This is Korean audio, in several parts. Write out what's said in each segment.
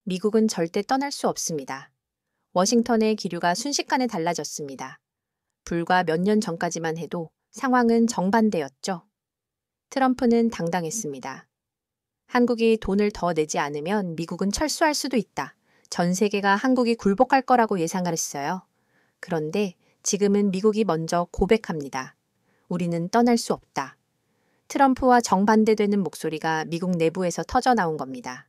미국은 절대 떠날 수 없습니다. 워싱턴의 기류가 순식간에 달라졌습니다. 불과 몇 년 전까지만 해도 상황은 정반대였죠. 트럼프는 당당했습니다. 한국이 돈을 더 내지 않으면 미국은 철수할 수도 있다. 전 세계가 한국이 굴복할 거라고 예상을 했어요. 그런데 지금은 미국이 먼저 고백합니다. 우리는 떠날 수 없다. 트럼프와 정반대되는 목소리가 미국 내부에서 터져 나온 겁니다.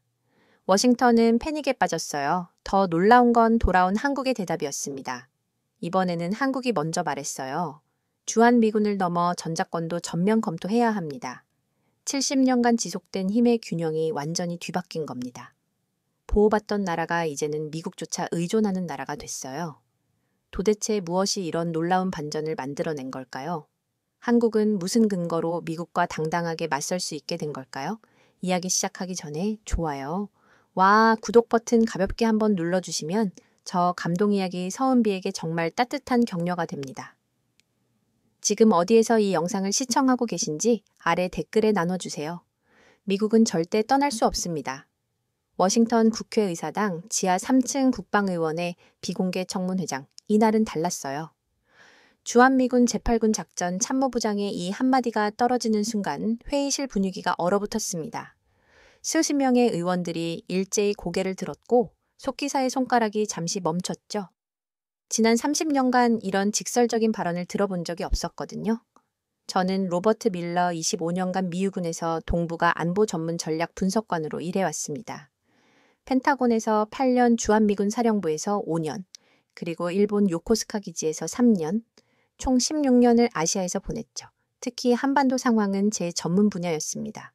워싱턴은 패닉에 빠졌어요. 더 놀라운 건 돌아온 한국의 대답이었습니다. 이번에는 한국이 먼저 말했어요. 주한미군을 넘어 전작권도 전면 검토해야 합니다. 70년간 지속된 힘의 균형이 완전히 뒤바뀐 겁니다. 보호받던 나라가 이제는 미국조차 의존하는 나라가 됐어요. 도대체 무엇이 이런 놀라운 반전을 만들어낸 걸까요? 한국은 무슨 근거로 미국과 당당하게 맞설 수 있게 된 걸까요? 이야기 시작하기 전에 좋아요. 와, 구독 버튼 가볍게 한번 눌러주시면 저 감동 이야기 서은비에게 정말 따뜻한 격려가 됩니다. 지금 어디에서 이 영상을 시청하고 계신지 아래 댓글에 나눠주세요. 미국은 절대 떠날 수 없습니다. 워싱턴 국회의사당 지하 3층 국방의원의 비공개 청문회장, 이날은 달랐어요. 주한미군 제8군 작전 참모부장의 이 한마디가 떨어지는 순간 회의실 분위기가 얼어붙었습니다. 수십 명의 의원들이 일제히 고개를 들었고 속기사의 손가락이 잠시 멈췄죠. 지난 30년간 이런 직설적인 발언을 들어본 적이 없었거든요. 저는 로버트 밀러 25년간 미유군에서 동북아 안보 전문 전략 분석관으로 일해왔습니다. 펜타곤에서 8년, 주한미군 사령부에서 5년, 그리고 일본 요코스카 기지에서 3년, 총 16년을 아시아에서 보냈죠. 특히 한반도 상황은 제 전문 분야였습니다.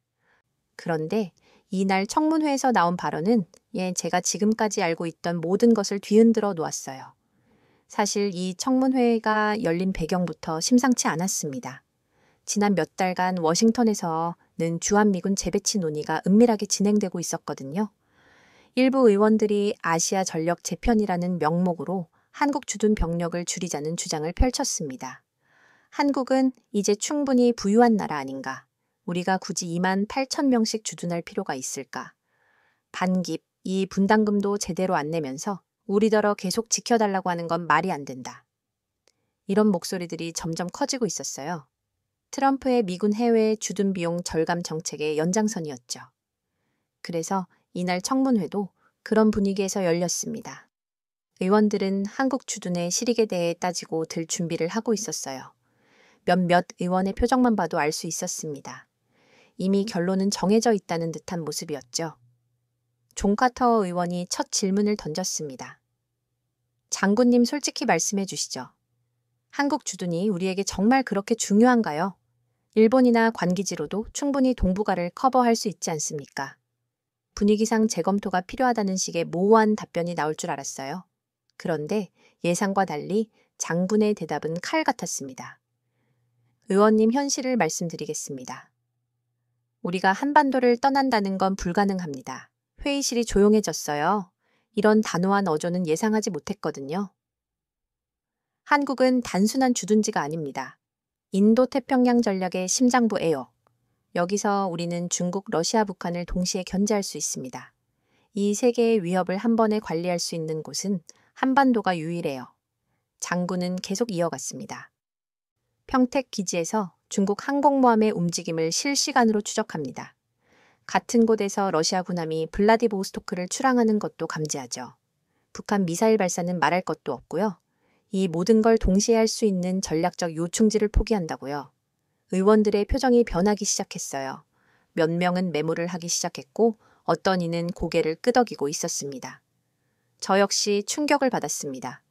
그런데 이날 청문회에서 나온 발언은 제가 지금까지 알고 있던 모든 것을 뒤흔들어 놓았어요. 사실 이 청문회가 열린 배경부터 심상치 않았습니다. 지난 몇 달간 워싱턴에서는 주한미군 재배치 논의가 은밀하게 진행되고 있었거든요. 일부 의원들이 아시아 전력 재편이라는 명목으로 한국 주둔 병력을 줄이자는 주장을 펼쳤습니다. 한국은 이제 충분히 부유한 나라 아닌가? 우리가 굳이 2만 8천 명씩 주둔할 필요가 있을까? 반깁, 이 분담금도 제대로 안 내면서 우리더러 계속 지켜달라고 하는 건 말이 안 된다. 이런 목소리들이 점점 커지고 있었어요. 트럼프의 미군 해외 주둔 비용 절감 정책의 연장선이었죠. 그래서 이날 청문회도 그런 분위기에서 열렸습니다. 의원들은 한국 주둔의 실익에 대해 따지고 들 준비를 하고 있었어요. 몇몇 의원의 표정만 봐도 알 수 있었습니다. 이미 결론은 정해져 있다는 듯한 모습이었죠. 존 카터 의원이 첫 질문을 던졌습니다. 장군님 솔직히 말씀해 주시죠. 한국 주둔이 우리에게 정말 그렇게 중요한가요? 일본이나 관기지로도 충분히 동북아를 커버할 수 있지 않습니까? 분위기상 재검토가 필요하다는 식의 모호한 답변이 나올 줄 알았어요. 그런데 예상과 달리 장군의 대답은 칼 같았습니다. 의원님 현실을 말씀드리겠습니다. 우리가 한반도를 떠난다는 건 불가능합니다. 회의실이 조용해졌어요. 이런 단호한 어조는 예상하지 못했거든요. 한국은 단순한 주둔지가 아닙니다. 인도태평양 전략의 심장부예요. 여기서 우리는 중국, 러시아, 북한을 동시에 견제할 수 있습니다. 이 세 개의 위협을 한 번에 관리할 수 있는 곳은 한반도가 유일해요. 장군은 계속 이어갔습니다. 평택 기지에서 중국 항공모함의 움직임을 실시간으로 추적합니다. 같은 곳에서 러시아 군함이 블라디보스토크를 출항하는 것도 감지하죠. 북한 미사일 발사는 말할 것도 없고요. 이 모든 걸 동시에 할 수 있는 전략적 요충지를 포기한다고요. 의원들의 표정이 변하기 시작했어요. 몇 명은 메모를 하기 시작했고 어떤 이는 고개를 끄덕이고 있었습니다. 저 역시 충격을 받았습니다.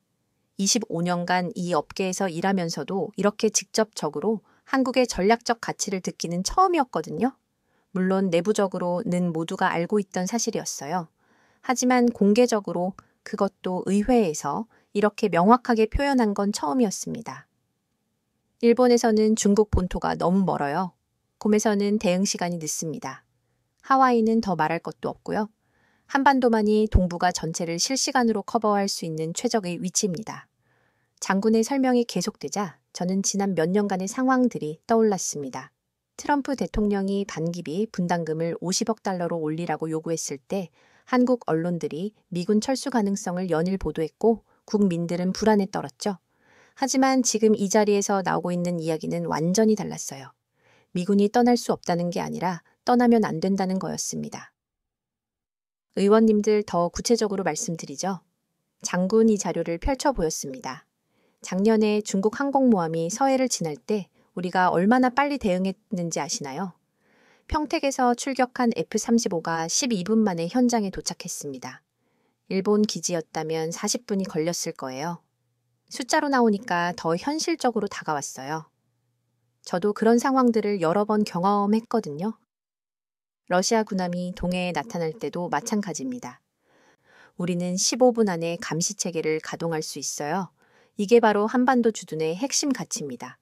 25년간 이 업계에서 일하면서도 이렇게 직접적으로 한국의 전략적 가치를 듣기는 처음이었거든요. 물론 내부적으로는 모두가 알고 있던 사실이었어요. 하지만 공개적으로 그것도 의회에서 이렇게 명확하게 표현한 건 처음이었습니다. 일본에서는 중국 본토가 너무 멀어요. 곰에서는 대응 시간이 늦습니다. 하와이는 더 말할 것도 없고요. 한반도만이 동북아 전체를 실시간으로 커버할 수 있는 최적의 위치입니다. 장군의 설명이 계속되자 저는 지난 몇 년간의 상황들이 떠올랐습니다. 트럼프 대통령이 반기비 분담금을 50억 달러로 올리라고 요구했을 때 한국 언론들이 미군 철수 가능성을 연일 보도했고 국민들은 불안에 떨었죠. 하지만 지금 이 자리에서 나오고 있는 이야기는 완전히 달랐어요. 미군이 떠날 수 없다는 게 아니라 떠나면 안 된다는 거였습니다. 의원님들 더 구체적으로 말씀드리죠. 장군 이 자료를 펼쳐 보였습니다. 작년에 중국 항공모함이 서해를 지날 때 우리가 얼마나 빨리 대응했는지 아시나요? 평택에서 출격한 F-35가 12분 만에 현장에 도착했습니다. 일본 기지였다면 40분이 걸렸을 거예요. 숫자로 나오니까 더 현실적으로 다가왔어요. 저도 그런 상황들을 여러 번 경험했거든요. 러시아 군함이 동해에 나타날 때도 마찬가지입니다. 우리는 15분 안에 감시 체계를 가동할 수 있어요. 이게 바로 한반도 주둔의 핵심 가치입니다.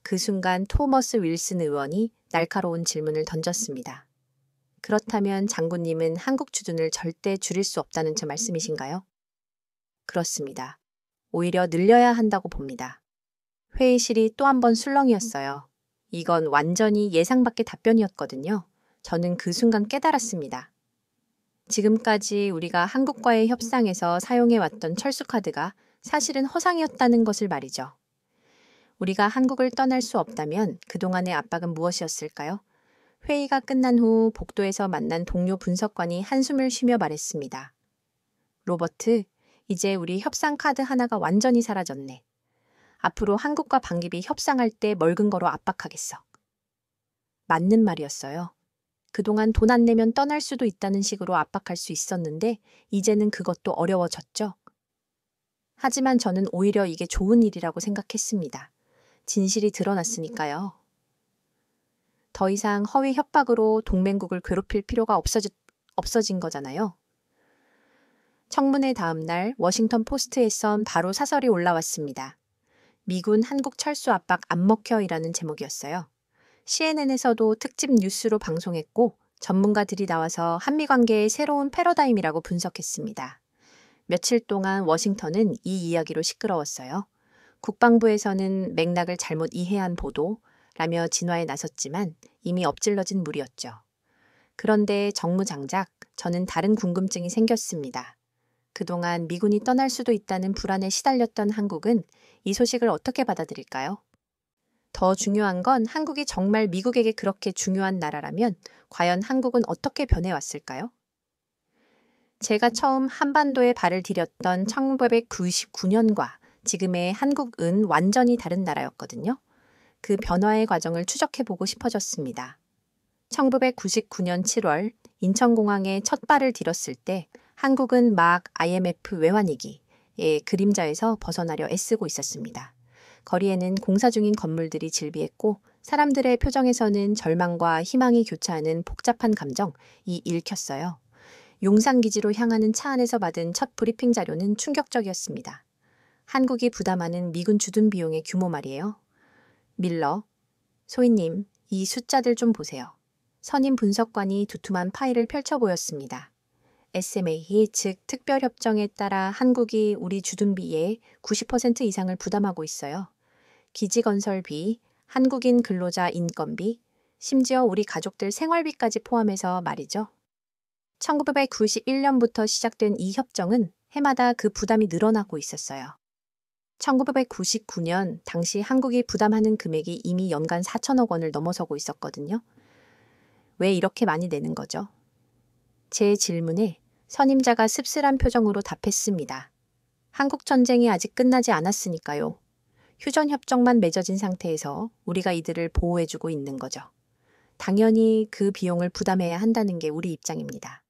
그 순간 토머스 윌슨 의원이 날카로운 질문을 던졌습니다. 그렇다면 장군님은 한국 주둔을 절대 줄일 수 없다는 저 말씀이신가요? 그렇습니다. 오히려 늘려야 한다고 봅니다. 회의실이 또 한 번 술렁이었어요. 이건 완전히 예상 밖의 답변이었거든요. 저는 그 순간 깨달았습니다. 지금까지 우리가 한국과의 협상에서 사용해왔던 철수카드가 사실은 허상이었다는 것을 말이죠. 우리가 한국을 떠날 수 없다면 그동안의 압박은 무엇이었을까요? 회의가 끝난 후 복도에서 만난 동료 분석관이 한숨을 쉬며 말했습니다. 로버트, 이제 우리 협상 카드 하나가 완전히 사라졌네. 앞으로 한국과 방기비 협상할 때 뭘 근거로 압박하겠어. 맞는 말이었어요. 그동안 돈 안 내면 떠날 수도 있다는 식으로 압박할 수 있었는데 이제는 그것도 어려워졌죠. 하지만 저는 오히려 이게 좋은 일이라고 생각했습니다. 진실이 드러났으니까요. 더 이상 허위 협박으로 동맹국을 괴롭힐 필요가 없어진 거잖아요. 청문회 다음 날 워싱턴 포스트에선 바로 사설이 올라왔습니다. 미군 한국 철수 압박 안 먹혀이라는 제목이었어요. CNN에서도 특집 뉴스로 방송했고 전문가들이 나와서 한미 관계의 새로운 패러다임이라고 분석했습니다. 며칠 동안 워싱턴은 이 이야기로 시끄러웠어요. 국방부에서는 맥락을 잘못 이해한 보도라며 진화에 나섰지만 이미 엎질러진 물이었죠. 그런데 정무장작, 저는 다른 궁금증이 생겼습니다. 그동안 미군이 떠날 수도 있다는 불안에 시달렸던 한국은 이 소식을 어떻게 받아들일까요? 더 중요한 건 한국이 정말 미국에게 그렇게 중요한 나라라면 과연 한국은 어떻게 변해왔을까요? 제가 처음 한반도에 발을 디뎠던 1999년과 지금의 한국은 완전히 다른 나라였거든요. 그 변화의 과정을 추적해보고 싶어졌습니다. 1999년 7월 인천공항에 첫 발을 디뎠을 때 한국은 막 IMF 외환위기의 그림자에서 벗어나려 애쓰고 있었습니다. 거리에는 공사 중인 건물들이 질비했고 사람들의 표정에서는 절망과 희망이 교차하는 복잡한 감정이 읽혔어요. 용산기지로 향하는 차 안에서 받은 첫 브리핑 자료는 충격적이었습니다. 한국이 부담하는 미군 주둔 비용의 규모 말이에요. 밀러, 소희님, 이 숫자들 좀 보세요. 선임 분석관이 두툼한 파일을 펼쳐 보였습니다. SMA, 즉 특별협정에 따라 한국이 우리 주둔비의 90% 이상을 부담하고 있어요. 기지건설비, 한국인 근로자 인건비, 심지어 우리 가족들 생활비까지 포함해서 말이죠. 1991년부터 시작된 이 협정은 해마다 그 부담이 늘어나고 있었어요. 1999년 당시 한국이 부담하는 금액이 이미 연간 4천억 원을 넘어서고 있었거든요. 왜 이렇게 많이 내는 거죠? 제 질문에 선임자가 씁쓸한 표정으로 답했습니다. 한국 전쟁이 아직 끝나지 않았으니까요. 휴전협정만 맺어진 상태에서 우리가 이들을 보호해주고 있는 거죠. 당연히 그 비용을 부담해야 한다는 게 우리 입장입니다.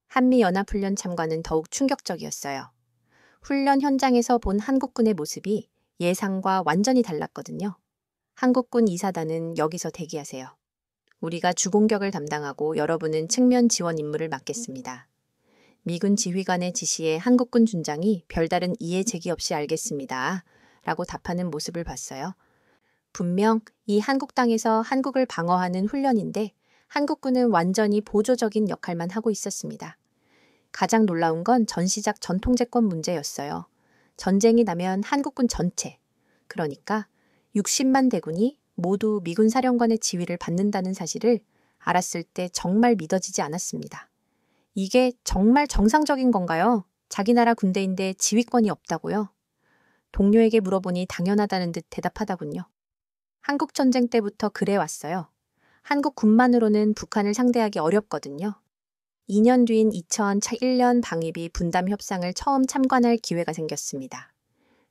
한미연합훈련 참관은 더욱 충격적이었어요. 훈련 현장에서 본 한국군의 모습이 예상과 완전히 달랐거든요. 한국군 2사단은 여기서 대기하세요. 우리가 주공격을 담당하고 여러분은 측면 지원 임무를 맡겠습니다. 미군 지휘관의 지시에 한국군 준장이 별다른 이해 제기 없이 알겠습니다. 라고 답하는 모습을 봤어요. 분명 이 한국 땅에서 한국을 방어하는 훈련인데 한국군은 완전히 보조적인 역할만 하고 있었습니다. 가장 놀라운 건 전시작 전통제권 문제였어요. 전쟁이 나면 한국군 전체, 그러니까 60만 대군이 모두 미군 사령관의 지휘를 받는다는 사실을 알았을 때 정말 믿어지지 않았습니다. 이게 정말 정상적인 건가요? 자기 나라 군대인데 지휘권이 없다고요? 동료에게 물어보니 당연하다는 듯 대답하더군요. 한국 전쟁 때부터 그래 왔어요. 한국 군만으로는 북한을 상대하기 어렵거든요. 2년 뒤인 2001년 방위비 분담 협상을 처음 참관할 기회가 생겼습니다.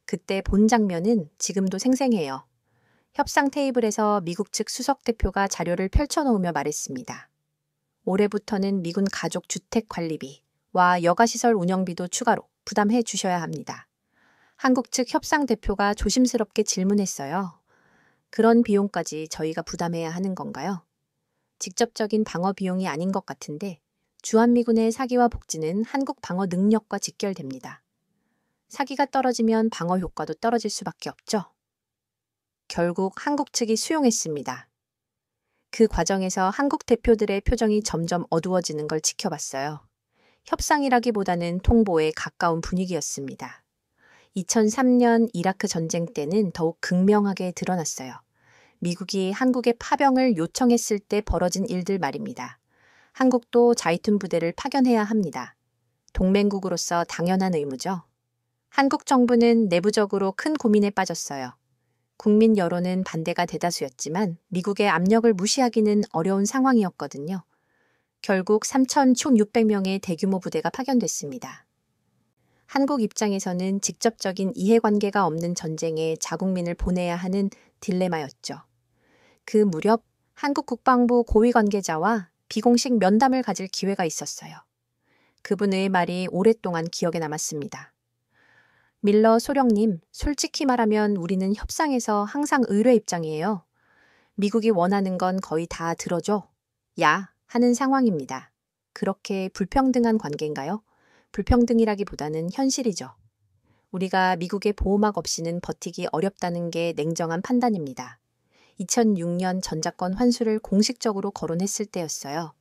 그때 본 장면은 지금도 생생해요. 협상 테이블에서 미국 측 수석 대표가 자료를 펼쳐놓으며 말했습니다. 올해부터는 미군 가족 주택 관리비와 여가시설 운영비도 추가로 부담해 주셔야 합니다. 한국 측 협상 대표가 조심스럽게 질문했어요. 그런 비용까지 저희가 부담해야 하는 건가요? 직접적인 방어 비용이 아닌 것 같은데 주한미군의 사기와 복지는 한국 방어 능력과 직결됩니다. 사기가 떨어지면 방어 효과도 떨어질 수밖에 없죠. 결국 한국 측이 수용했습니다. 그 과정에서 한국 대표들의 표정이 점점 어두워지는 걸 지켜봤어요. 협상이라기보다는 통보에 가까운 분위기였습니다. 2003년 이라크 전쟁 때는 더욱 극명하게 드러났어요. 미국이 한국에 파병을 요청했을 때 벌어진 일들 말입니다. 한국도 자위툰 부대를 파견해야 합니다. 동맹국으로서 당연한 의무죠. 한국 정부는 내부적으로 큰 고민에 빠졌어요. 국민 여론은 반대가 대다수였지만 미국의 압력을 무시하기는 어려운 상황이었거든요. 결국 3,600명의 대규모 부대가 파견됐습니다. 한국 입장에서는 직접적인 이해관계가 없는 전쟁에 자국민을 보내야 하는 딜레마였죠. 그 무렵 한국 국방부 고위 관계자와 비공식 면담을 가질 기회가 있었어요. 그분의 말이 오랫동안 기억에 남았습니다. 밀러 소령님, 솔직히 말하면 우리는 협상에서 항상 의뢰 입장이에요. 미국이 원하는 건 거의 다 들어줘. 야, 하는 상황입니다. 그렇게 불평등한 관계인가요? 불평등이라기보다는 현실이죠. 우리가 미국의 보호막 없이는 버티기 어렵다는 게 냉정한 판단입니다. 2006년 전자권 환수를 공식적으로 거론했을 때였어요.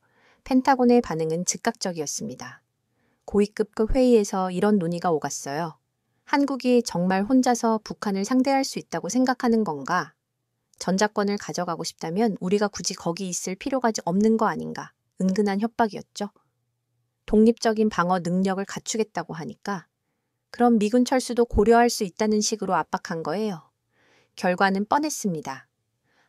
펜타곤의 반응은 즉각적이었습니다. 고위급급 회의에서 이런 논의가 오갔어요. 한국이 정말 혼자서 북한을 상대할 수 있다고 생각하는 건가? 전자권을 가져가고 싶다면 우리가 굳이 거기 있을 필요가 없는 거 아닌가? 은근한 협박이었죠. 독립적인 방어 능력을 갖추겠다고 하니까 그럼 미군 철수도 고려할 수 있다는 식으로 압박한 거예요. 결과는 뻔했습니다.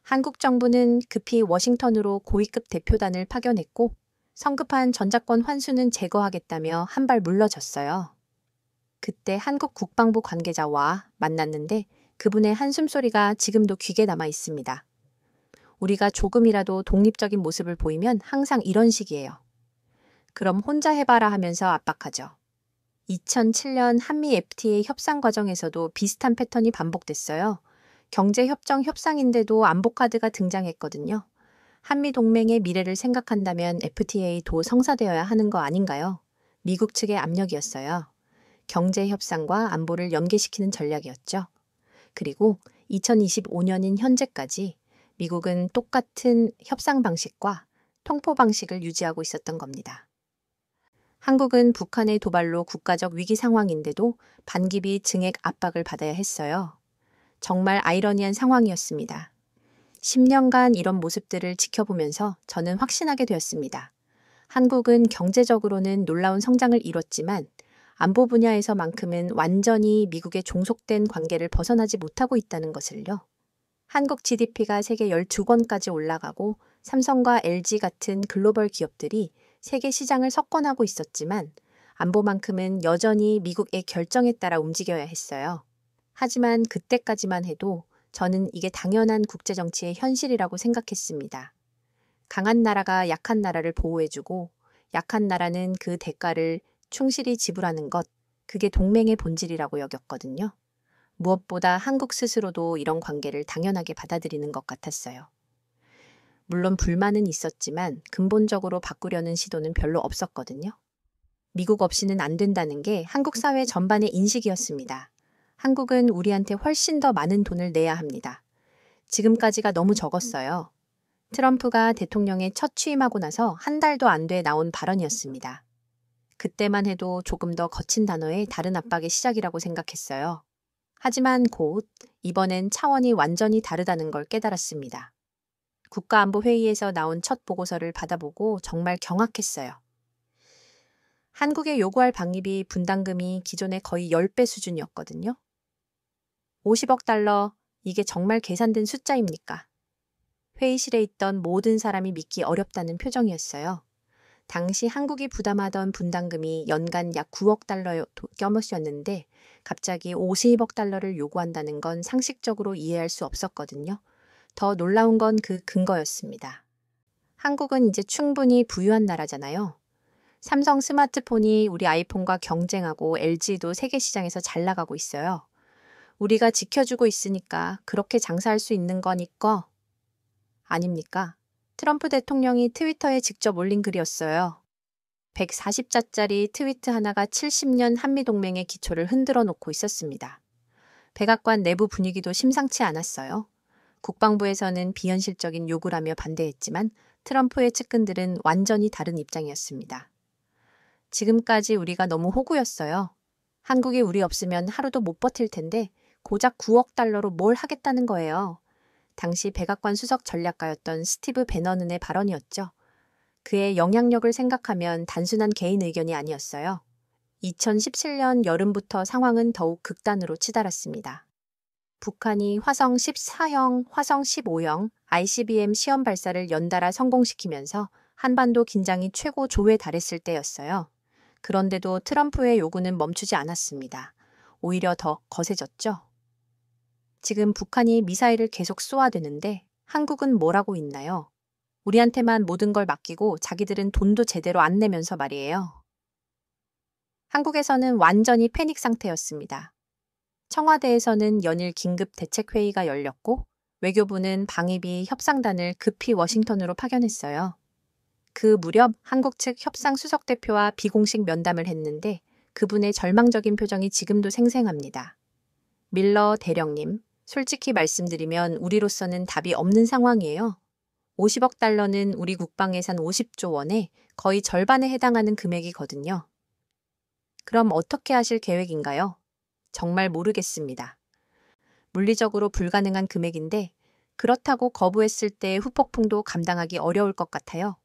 한국 정부는 급히 워싱턴으로 고위급 대표단을 파견했고 성급한 전자권 환수는 제거하겠다며 한 발 물러졌어요. 그때 한국 국방부 관계자와 만났는데 그분의 한숨소리가 지금도 귀에 남아 있습니다. 우리가 조금이라도 독립적인 모습을 보이면 항상 이런 식이에요. 그럼 혼자 해봐라 하면서 압박하죠. 2007년 한미 FTA 협상 과정에서도 비슷한 패턴이 반복됐어요. 경제협정 협상인데도 안보카드가 등장했거든요. 한미 동맹의 미래를 생각한다면 FTA도 성사되어야 하는 거 아닌가요? 미국 측의 압력이었어요. 경제협상과 안보를 연계시키는 전략이었죠. 그리고 2025년인 현재까지 미국은 똑같은 협상 방식과 통포 방식을 유지하고 있었던 겁니다. 한국은 북한의 도발로 국가적 위기 상황인데도 반기비 증액 압박을 받아야 했어요. 정말 아이러니한 상황이었습니다. 10년간 이런 모습들을 지켜보면서 저는 확신하게 되었습니다. 한국은 경제적으로는 놀라운 성장을 이뤘지만 안보 분야에서만큼은 완전히 미국에 종속된 관계를 벗어나지 못하고 있다는 것을요. 한국 GDP가 세계 12권까지 올라가고 삼성과 LG 같은 글로벌 기업들이 세계 시장을 석권하고 있었지만 안보만큼은 여전히 미국의 결정에 따라 움직여야 했어요. 하지만 그때까지만 해도 저는 이게 당연한 국제정치의 현실이라고 생각했습니다. 강한 나라가 약한 나라를 보호해주고 약한 나라는 그 대가를 충실히 지불하는 것, 그게 동맹의 본질이라고 여겼거든요. 무엇보다 한국 스스로도 이런 관계를 당연하게 받아들이는 것 같았어요. 물론 불만은 있었지만 근본적으로 바꾸려는 시도는 별로 없었거든요. 미국 없이는 안 된다는 게 한국 사회 전반의 인식이었습니다. 한국은 우리한테 훨씬 더 많은 돈을 내야 합니다. 지금까지가 너무 적었어요. 트럼프가 대통령에 첫 취임하고 나서 한 달도 안 돼 나온 발언이었습니다. 그때만 해도 조금 더 거친 단어의 다른 압박의 시작이라고 생각했어요. 하지만 곧 이번엔 차원이 완전히 다르다는 걸 깨달았습니다. 국가안보회의에서 나온 첫 보고서를 받아보고 정말 경악했어요. 한국에 요구할 방위비 분담금이 기존의 거의 10배 수준이었거든요. 50억 달러, 이게 정말 계산된 숫자입니까? 회의실에 있던 모든 사람이 믿기 어렵다는 표정이었어요. 당시 한국이 부담하던 분담금이 연간 약 9억 달러 겸이었는데 갑자기 50억 달러를 요구한다는 건 상식적으로 이해할 수 없었거든요. 더 놀라운 건 그 근거였습니다. 한국은 이제 충분히 부유한 나라잖아요. 삼성 스마트폰이 우리 아이폰과 경쟁하고 LG도 세계 시장에서 잘 나가고 있어요. 우리가 지켜주고 있으니까 그렇게 장사할 수 있는 거니까 아닙니까? 트럼프 대통령이 트위터에 직접 올린 글이었어요. 140자짜리 트위트 하나가 70년 한미동맹의 기초를 흔들어 놓고 있었습니다. 백악관 내부 분위기도 심상치 않았어요. 국방부에서는 비현실적인 요구라며 반대했지만 트럼프의 측근들은 완전히 다른 입장이었습니다. 지금까지 우리가 너무 호구였어요. 한국이 우리 없으면 하루도 못 버틸 텐데 고작 9억 달러로 뭘 하겠다는 거예요. 당시 백악관 수석 전략가였던 스티브 배너는의 발언이었죠. 그의 영향력을 생각하면 단순한 개인 의견이 아니었어요. 2017년 여름부터 상황은 더욱 극단으로 치달았습니다. 북한이 화성 14형, 화성 15형, ICBM 시험 발사를 연달아 성공시키면서 한반도 긴장이 최고 조에 달했을 때였어요. 그런데도 트럼프의 요구는 멈추지 않았습니다. 오히려 더 거세졌죠. 지금 북한이 미사일을 계속 쏘아대는데 한국은 뭘 하고 있나요? 우리한테만 모든 걸 맡기고 자기들은 돈도 제대로 안 내면서 말이에요. 한국에서는 완전히 패닉 상태였습니다. 청와대에서는 연일 긴급 대책회의가 열렸고 외교부는 방위비 협상단을 급히 워싱턴으로 파견했어요. 그 무렵 한국 측 협상 수석대표와 비공식 면담을 했는데 그분의 절망적인 표정이 지금도 생생합니다. 밀러 대령님, 솔직히 말씀드리면 우리로서는 답이 없는 상황이에요. 50억 달러는 우리 국방 예산 50조 원의 거의 절반에 해당하는 금액이거든요. 그럼 어떻게 하실 계획인가요? 정말 모르겠습니다. 물리적으로 불가능한 금액인데 그렇다고 거부했을 때의 후폭풍도 감당하기 어려울 것 같아요.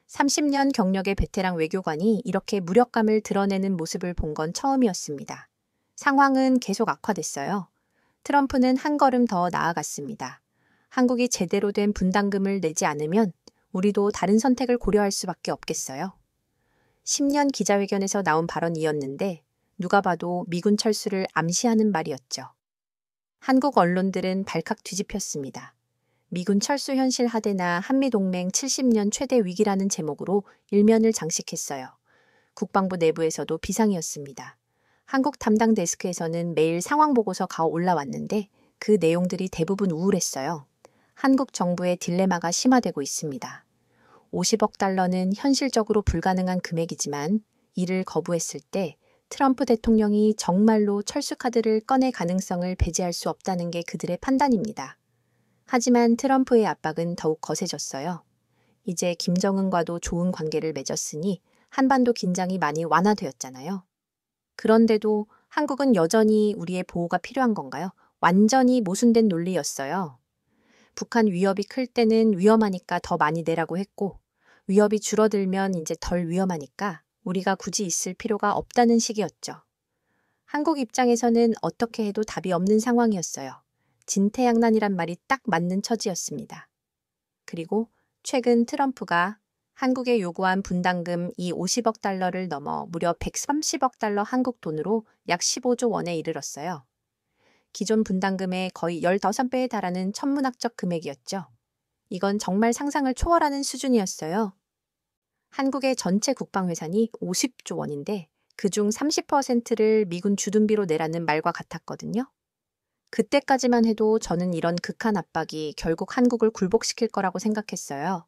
30년 경력의 베테랑 외교관이 이렇게 무력감을 드러내는 모습을 본 건 처음이었습니다. 상황은 계속 악화됐어요. 트럼프는 한 걸음 더 나아갔습니다. 한국이 제대로 된 분담금을 내지 않으면 우리도 다른 선택을 고려할 수밖에 없겠어요. 10년 기자회견에서 나온 발언이었는데 누가 봐도 미군 철수를 암시하는 말이었죠. 한국 언론들은 발칵 뒤집혔습니다. 미군 철수 현실 하대나 한미동맹 70년 최대 위기라는 제목으로 일면을 장식했어요. 국방부 내부에서도 비상이었습니다. 한국 담당 데스크에서는 매일 상황 보고서가 올라왔는데 그 내용들이 대부분 우울했어요. 한국 정부의 딜레마가 심화되고 있습니다. 50억 달러는 현실적으로 불가능한 금액이지만 이를 거부했을 때 트럼프 대통령이 정말로 철수 카드를 꺼낼 가능성을 배제할 수 없다는 게 그들의 판단입니다. 하지만 트럼프의 압박은 더욱 거세졌어요. 이제 김정은과도 좋은 관계를 맺었으니 한반도 긴장이 많이 완화되었잖아요. 그런데도 한국은 여전히 우리의 보호가 필요한 건가요? 완전히 모순된 논리였어요. 북한 위협이 클 때는 위험하니까 더 많이 내라고 했고 위협이 줄어들면 이제 덜 위험하니까 우리가 굳이 있을 필요가 없다는 식이었죠. 한국 입장에서는 어떻게 해도 답이 없는 상황이었어요. 진퇴양난이란 말이 딱 맞는 처지였습니다. 그리고 최근 트럼프가 한국에 요구한 분담금 이 50억 달러를 넘어 무려 130억 달러 한국 돈으로 약 15조 원에 이르렀어요. 기존 분담금의 거의 15배에 달하는 천문학적 금액이었죠. 이건 정말 상상을 초월하는 수준이었어요. 한국의 전체 국방회산이 50조 원인데 그중 30%를 미군 주둔비로 내라는 말과 같았거든요. 그때까지만 해도 저는 이런 극한 압박이 결국 한국을 굴복시킬 거라고 생각했어요.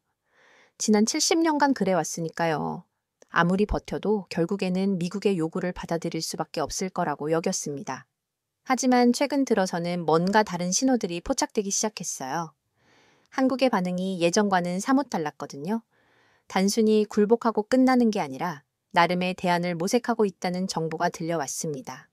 지난 70년간 그래왔으니까요. 아무리 버텨도 결국에는 미국의 요구를 받아들일 수밖에 없을 거라고 여겼습니다. 하지만 최근 들어서는 뭔가 다른 신호들이 포착되기 시작했어요. 한국의 반응이 예전과는 사뭇 달랐거든요. 단순히 굴복하고 끝나는 게 아니라 나름의 대안을 모색하고 있다는 정보가 들려왔습니다.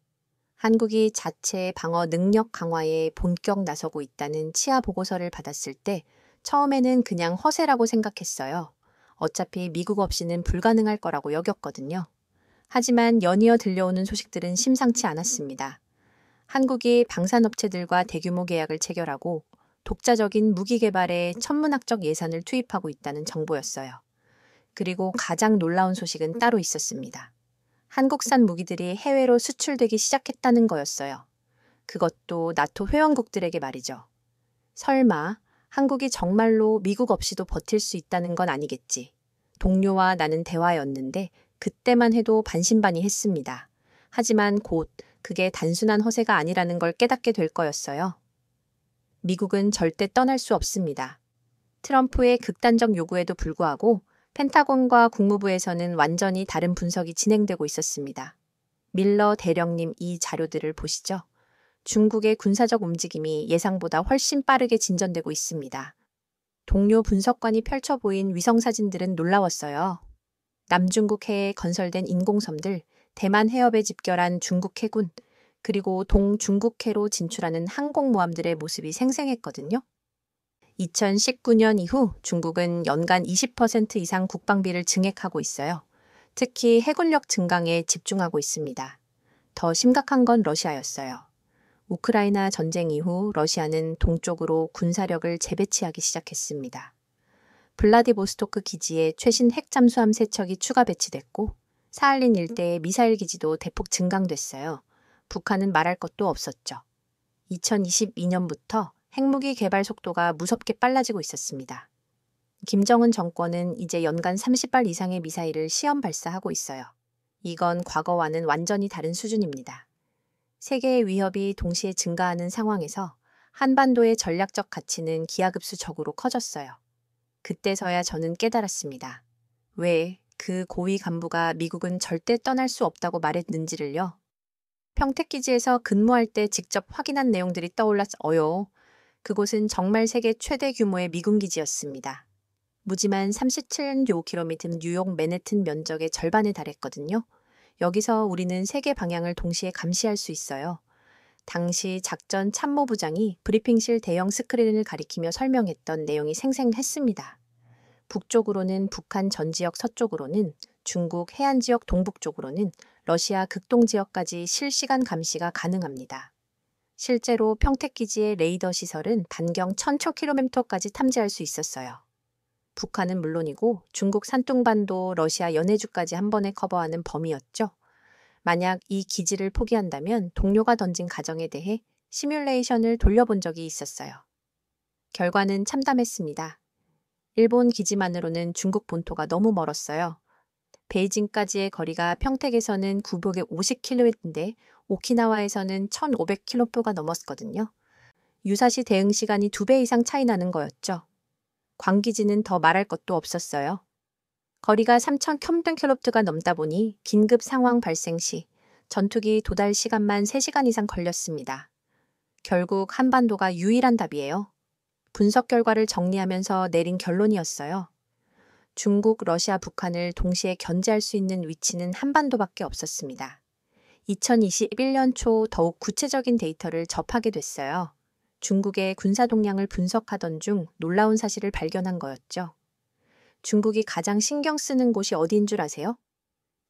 한국이 자체 방어 능력 강화에 본격 나서고 있다는 치하 보고서를 받았을 때 처음에는 그냥 허세라고 생각했어요. 어차피 미국 없이는 불가능할 거라고 여겼거든요. 하지만 연이어 들려오는 소식들은 심상치 않았습니다. 한국이 방산업체들과 대규모 계약을 체결하고 독자적인 무기 개발에 천문학적 예산을 투입하고 있다는 정보였어요. 그리고 가장 놀라운 소식은 따로 있었습니다. 한국산 무기들이 해외로 수출되기 시작했다는 거였어요. 그것도 나토 회원국들에게 말이죠. 설마 한국이 정말로 미국 없이도 버틸 수 있다는 건 아니겠지. 동료와 나는 대화였는데 그때만 해도 반신반의했습니다. 하지만 곧 그게 단순한 허세가 아니라는 걸 깨닫게 될 거였어요. 미국은 절대 떠날 수 없습니다. 트럼프의 극단적 요구에도 불구하고 펜타곤과 국무부에서는 완전히 다른 분석이 진행되고 있었습니다. 밀러 대령님, 이 자료들을 보시죠. 중국의 군사적 움직임이 예상보다 훨씬 빠르게 진전되고 있습니다. 동료 분석관이 펼쳐 보인 위성사진들은 놀라웠어요. 남중국 해에 건설된 인공섬들, 대만 해협에 집결한 중국 해군, 그리고 동중국해로 진출하는 항공모함들의 모습이 생생했거든요. 2019년 이후 중국은 연간 20% 이상 국방비를 증액하고 있어요. 특히 해군력 증강에 집중하고 있습니다. 더 심각한 건 러시아였어요. 우크라이나 전쟁 이후 러시아는 동쪽으로 군사력을 재배치하기 시작했습니다. 블라디보스토크 기지에 최신 핵잠수함 3척이 추가 배치됐고 사할린 일대의 미사일 기지도 대폭 증강됐어요. 북한은 말할 것도 없었죠. 2022년부터 핵무기 개발 속도가 무섭게 빨라지고 있었습니다. 김정은 정권은 이제 연간 30발 이상의 미사일을 시험 발사하고 있어요. 이건 과거와는 완전히 다른 수준입니다. 세계의 위협이 동시에 증가하는 상황에서 한반도의 전략적 가치는 기하급수적으로 커졌어요. 그때서야 저는 깨달았습니다. 왜 그 고위 간부가 미국은 절대 떠날 수 없다고 말했는지를요. 평택기지에서 근무할 때 직접 확인한 내용들이 떠올랐어요. 그곳은 정말 세계 최대 규모의 미군 기지였습니다. 무지만 37km 뉴욕 맨해튼 면적의 절반에 달했거든요. 여기서 우리는 세계 방향을 동시에 감시할 수 있어요. 당시 작전 참모부장이 브리핑실 대형 스크린을 가리키며 설명했던 내용이 생생했습니다. 북쪽으로는 북한 전 지역, 서쪽으로는 중국 해안 지역, 동북쪽으로는 러시아 극동 지역까지 실시간 감시가 가능합니다. 실제로 평택기지의 레이더 시설은 반경 1000km까지 탐지할 수 있었어요. 북한은 물론이고 중국 산둥반도, 러시아 연해주까지 한 번에 커버하는 범위였죠. 만약 이 기지를 포기한다면 동료가 던진 가정에 대해 시뮬레이션을 돌려본 적이 있었어요. 결과는 참담했습니다. 일본 기지만으로는 중국 본토가 너무 멀었어요. 베이징까지의 거리가 평택에서는 950km인데 오키나와에서는 1500km가 넘었거든요. 유사시 대응 시간이 2배 이상 차이 나는 거였죠. 광기지는 더 말할 것도 없었어요. 거리가 3000km가 넘다 보니 긴급 상황 발생 시 전투기 도달 시간만 3시간 이상 걸렸습니다. 결국 한반도가 유일한 답이에요. 분석 결과를 정리하면서 내린 결론이었어요. 중국, 러시아, 북한을 동시에 견제할 수 있는 위치는 한반도밖에 없었습니다. 2021년 초 더욱 구체적인 데이터를 접하게 됐어요. 중국의 군사 동향을 분석하던 중 놀라운 사실을 발견한 거였죠. 중국이 가장 신경 쓰는 곳이 어디인 줄 아세요?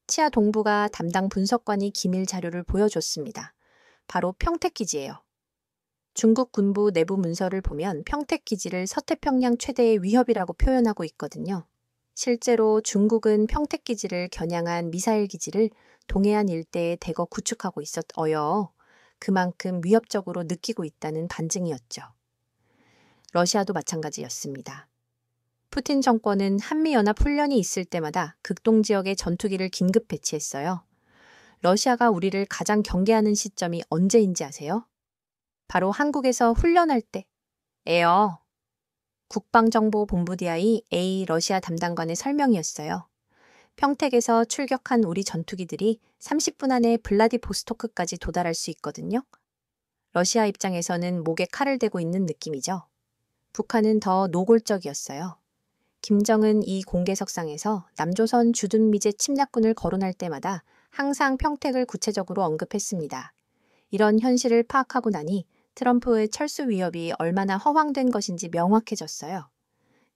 치아 동부가 담당 분석관이 기밀 자료를 보여줬습니다. 바로 평택기지예요. 중국 군부 내부 문서를 보면 평택기지를 서태평양 최대의 위협이라고 표현하고 있거든요. 실제로 중국은 평택기지를 겨냥한 미사일 기지를 동해안 일대에 대거 구축하고 있었어요. 그만큼 위협적으로 느끼고 있다는 반증이었죠. 러시아도 마찬가지였습니다. 푸틴 정권은 한미연합 훈련이 있을 때마다 극동 지역에 전투기를 긴급 배치했어요. 러시아가 우리를 가장 경계하는 시점이 언제인지 아세요? 바로 한국에서 훈련할 때예요. 국방정보본부 DI A 러시아 담당관의 설명이었어요. 평택에서 출격한 우리 전투기들이 30분 안에 블라디보스토크까지 도달할 수 있거든요. 러시아 입장에서는 목에 칼을 대고 있는 느낌이죠. 북한은 더 노골적이었어요. 김정은 이 공개석상에서 남조선 주둔미제 침략군을 거론할 때마다 항상 평택을 구체적으로 언급했습니다. 이런 현실을 파악하고 나니 트럼프의 철수 위협이 얼마나 허황된 것인지 명확해졌어요.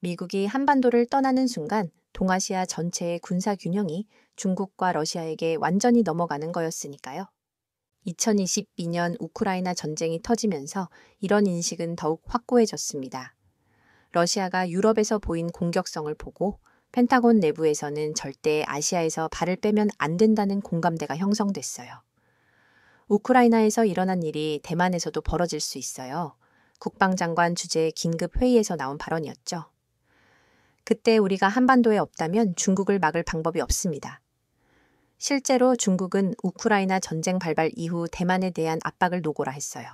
미국이 한반도를 떠나는 순간 동아시아 전체의 군사 균형이 중국과 러시아에게 완전히 넘어가는 거였으니까요. 2022년 우크라이나 전쟁이 터지면서 이런 인식은 더욱 확고해졌습니다. 러시아가 유럽에서 보인 공격성을 보고 펜타곤 내부에서는 절대 아시아에서 발을 빼면 안 된다는 공감대가 형성됐어요. 우크라이나에서 일어난 일이 대만에서도 벌어질 수 있어요. 국방장관 주재 긴급 회의에서 나온 발언이었죠. 그때 우리가 한반도에 없다면 중국을 막을 방법이 없습니다. 실제로 중국은 우크라이나 전쟁 발발 이후 대만에 대한 압박을 노고라 했어요.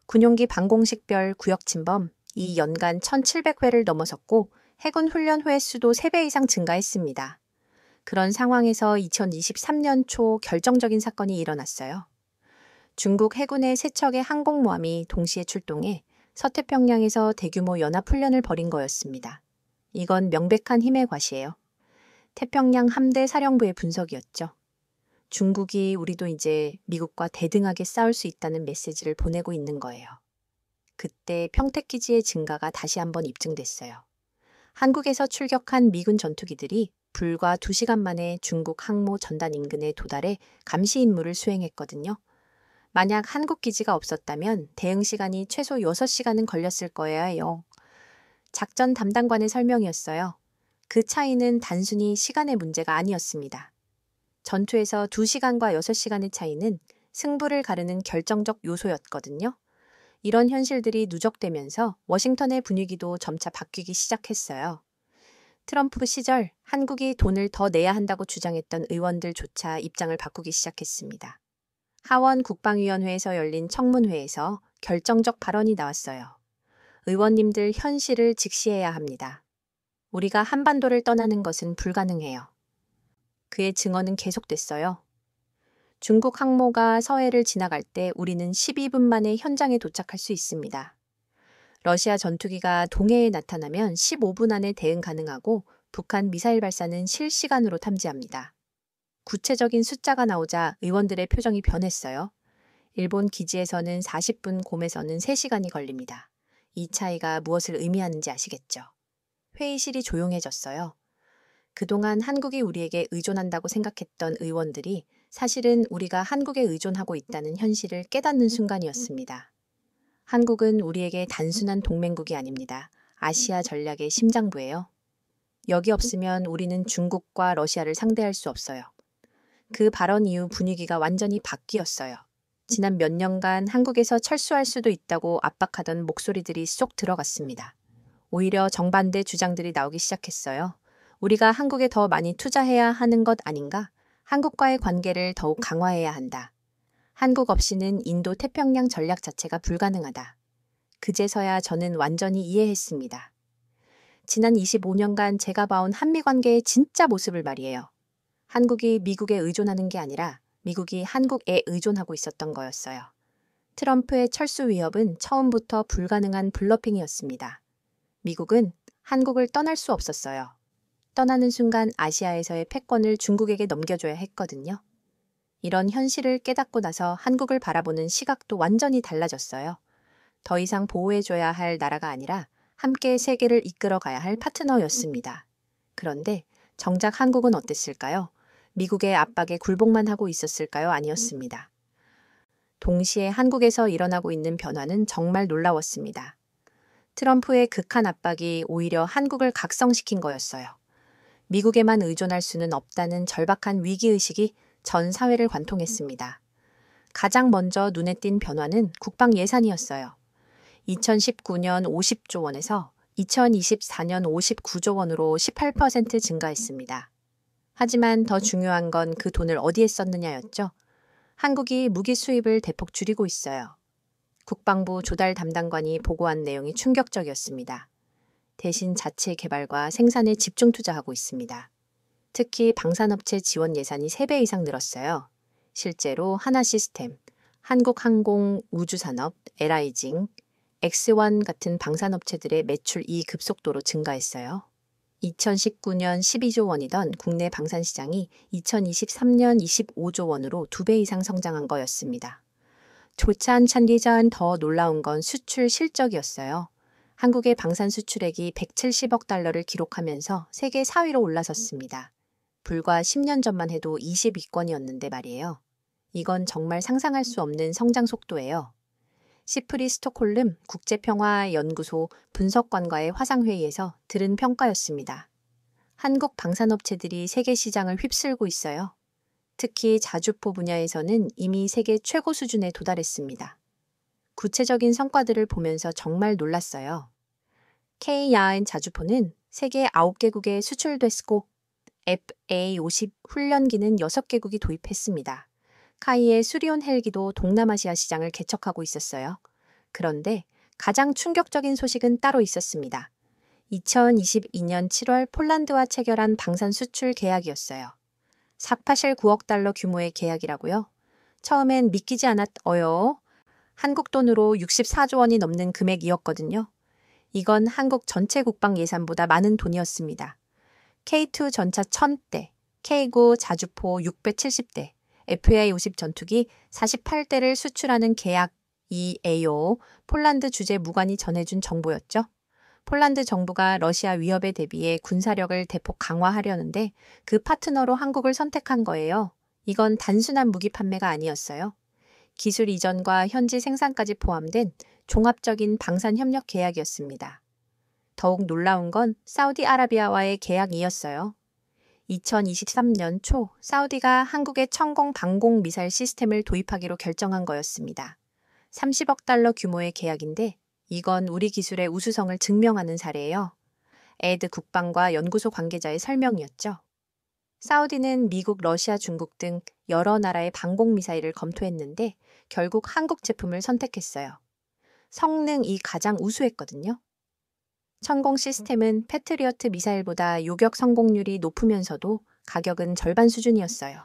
군용기 방공식별 구역 침범 이 연간 1,700회를 넘어섰고 해군 훈련 회 수도 3배 이상 증가했습니다. 그런 상황에서 2023년 초 결정적인 사건이 일어났어요. 중국 해군의 세 척의 항공모함이 동시에 출동해 서태평양에서 대규모 연합훈련을 벌인 거였습니다. 이건 명백한 힘의 과시예요. 태평양 함대 사령부의 분석이었죠. 중국이 우리도 이제 미국과 대등하게 싸울 수 있다는 메시지를 보내고 있는 거예요. 그때 평택기지의 증가가 다시 한번 입증됐어요. 한국에서 출격한 미군 전투기들이 불과 2시간 만에 중국 항모 전단 인근에 도달해 감시 임무를 수행했거든요. 만약 한국 기지가 없었다면 대응 시간이 최소 6시간은 걸렸을 거예요. 작전 담당관의 설명이었어요. 그 차이는 단순히 시간의 문제가 아니었습니다. 전투에서 2시간과 6시간의 차이는 승부를 가르는 결정적 요소였거든요. 이런 현실들이 누적되면서 워싱턴의 분위기도 점차 바뀌기 시작했어요. 트럼프 시절 한국이 돈을 더 내야 한다고 주장했던 의원들조차 입장을 바꾸기 시작했습니다. 하원 국방위원회에서 열린 청문회에서 결정적 발언이 나왔어요. 의원님들 현실을 직시해야 합니다. 우리가 한반도를 떠나는 것은 불가능해요. 그의 증언은 계속됐어요. 중국 항모가 서해를 지나갈 때 우리는 12분 만에 현장에 도착할 수 있습니다. 러시아 전투기가 동해에 나타나면 15분 안에 대응 가능하고 북한 미사일 발사는 실시간으로 탐지합니다. 구체적인 숫자가 나오자 의원들의 표정이 변했어요. 일본 기지에서는 40분, 곰에서는 3시간이 걸립니다. 이 차이가 무엇을 의미하는지 아시겠죠? 회의실이 조용해졌어요. 그동안 한국이 우리에게 의존한다고 생각했던 의원들이 사실은 우리가 한국에 의존하고 있다는 현실을 깨닫는 순간이었습니다. 한국은 우리에게 단순한 동맹국이 아닙니다. 아시아 전략의 심장부예요. 여기 없으면 우리는 중국과 러시아를 상대할 수 없어요. 그 발언 이후 분위기가 완전히 바뀌었어요. 지난 몇 년간 한국에서 철수할 수도 있다고 압박하던 목소리들이 쏙 들어갔습니다. 오히려 정반대 주장들이 나오기 시작했어요. 우리가 한국에 더 많이 투자해야 하는 것 아닌가? 한국과의 관계를 더욱 강화해야 한다. 한국 없이는 인도 태평양 전략 자체가 불가능하다. 그제서야 저는 완전히 이해했습니다. 지난 25년간 제가 봐온 한미 관계의 진짜 모습을 말이에요. 한국이 미국에 의존하는 게 아니라 미국이 한국에 의존하고 있었던 거였어요. 트럼프의 철수 위협은 처음부터 불가능한 블러핑이었습니다. 미국은 한국을 떠날 수 없었어요. 떠나는 순간 아시아에서의 패권을 중국에게 넘겨줘야 했거든요. 이런 현실을 깨닫고 나서 한국을 바라보는 시각도 완전히 달라졌어요. 더 이상 보호해줘야 할 나라가 아니라 함께 세계를 이끌어가야 할 파트너였습니다. 그런데 정작 한국은 어땠을까요? 미국의 압박에 굴복만 하고 있었을까요? 아니었습니다. 동시에 한국에서 일어나고 있는 변화는 정말 놀라웠습니다. 트럼프의 극한 압박이 오히려 한국을 각성시킨 거였어요. 미국에만 의존할 수는 없다는 절박한 위기의식이 전 사회를 관통했습니다. 가장 먼저 눈에 띈 변화는 국방 예산이었어요. 2019년 50조 원에서 2024년 59조 원으로 18% 증가했습니다. 하지만 더 중요한 건 그 돈을 어디에 썼느냐였죠. 한국이 무기 수입을 대폭 줄이고 있어요. 국방부 조달 담당관이 보고한 내용이 충격적이었습니다. 대신 자체 개발과 생산에 집중 투자하고 있습니다. 특히 방산업체 지원 예산이 3배 이상 늘었어요. 실제로 하나시스템, 한국항공우주산업, LI징, X1 같은 방산업체들의 매출이 급속도로 증가했어요. 2019년 12조 원이던 국내 방산시장이 2023년 25조 원으로 2배 이상 성장한 거였습니다. 조찬 찬디전 더 놀라운 건 수출 실적이었어요. 한국의 방산 수출액이 170억 달러를 기록하면서 세계 4위로 올라섰습니다. 불과 10년 전만 해도 20위권이었는데 말이에요. 이건 정말 상상할 수 없는 성장 속도예요. 시프리 스톡홀름 국제평화연구소 분석관과의 화상회의에서 들은 평가였습니다. 한국 방산업체들이 세계 시장을 휩쓸고 있어요. 특히 자주포 분야에서는 이미 세계 최고 수준에 도달했습니다. 구체적인 성과들을 보면서 정말 놀랐어요. K야인 자주포는 세계 9개국에 수출됐고 FA50 훈련기는 6개국이 도입했습니다. 카이의 수리온 헬기도 동남아시아 시장을 개척하고 있었어요. 그런데 가장 충격적인 소식은 따로 있었습니다. 2022년 7월 폴란드와 체결한 방산 수출 계약이었어요. 삭파실 9억 달러 규모의 계약이라고요? 처음엔 믿기지 않았어요. 한국 돈으로 64조 원이 넘는 금액이었거든요. 이건 한국 전체 국방 예산보다 많은 돈이었습니다. K2 전차 1000대, K9 자주포 670대, FA50 전투기 48대를 수출하는 계약이에요. 폴란드 주재 무관이 전해준 정보였죠. 폴란드 정부가 러시아 위협에 대비해 군사력을 대폭 강화하려는데 그 파트너로 한국을 선택한 거예요. 이건 단순한 무기 판매가 아니었어요. 기술 이전과 현지 생산까지 포함된 종합적인 방산 협력 계약이었습니다. 더욱 놀라운 건 사우디아라비아와의 계약이었어요. 2023년 초 사우디가 한국에 천공 방공 미사일 시스템을 도입하기로 결정한 거였습니다. 30억 달러 규모의 계약인데 이건 우리 기술의 우수성을 증명하는 사례예요. 에드 국방과 연구소 관계자의 설명이었죠. 사우디는 미국, 러시아, 중국 등 여러 나라의 방공 미사일을 검토했는데 결국 한국 제품을 선택했어요. 성능이 가장 우수했거든요. 천공 시스템은 패트리어트 미사일보다 요격 성공률이 높으면서도 가격은 절반 수준이었어요.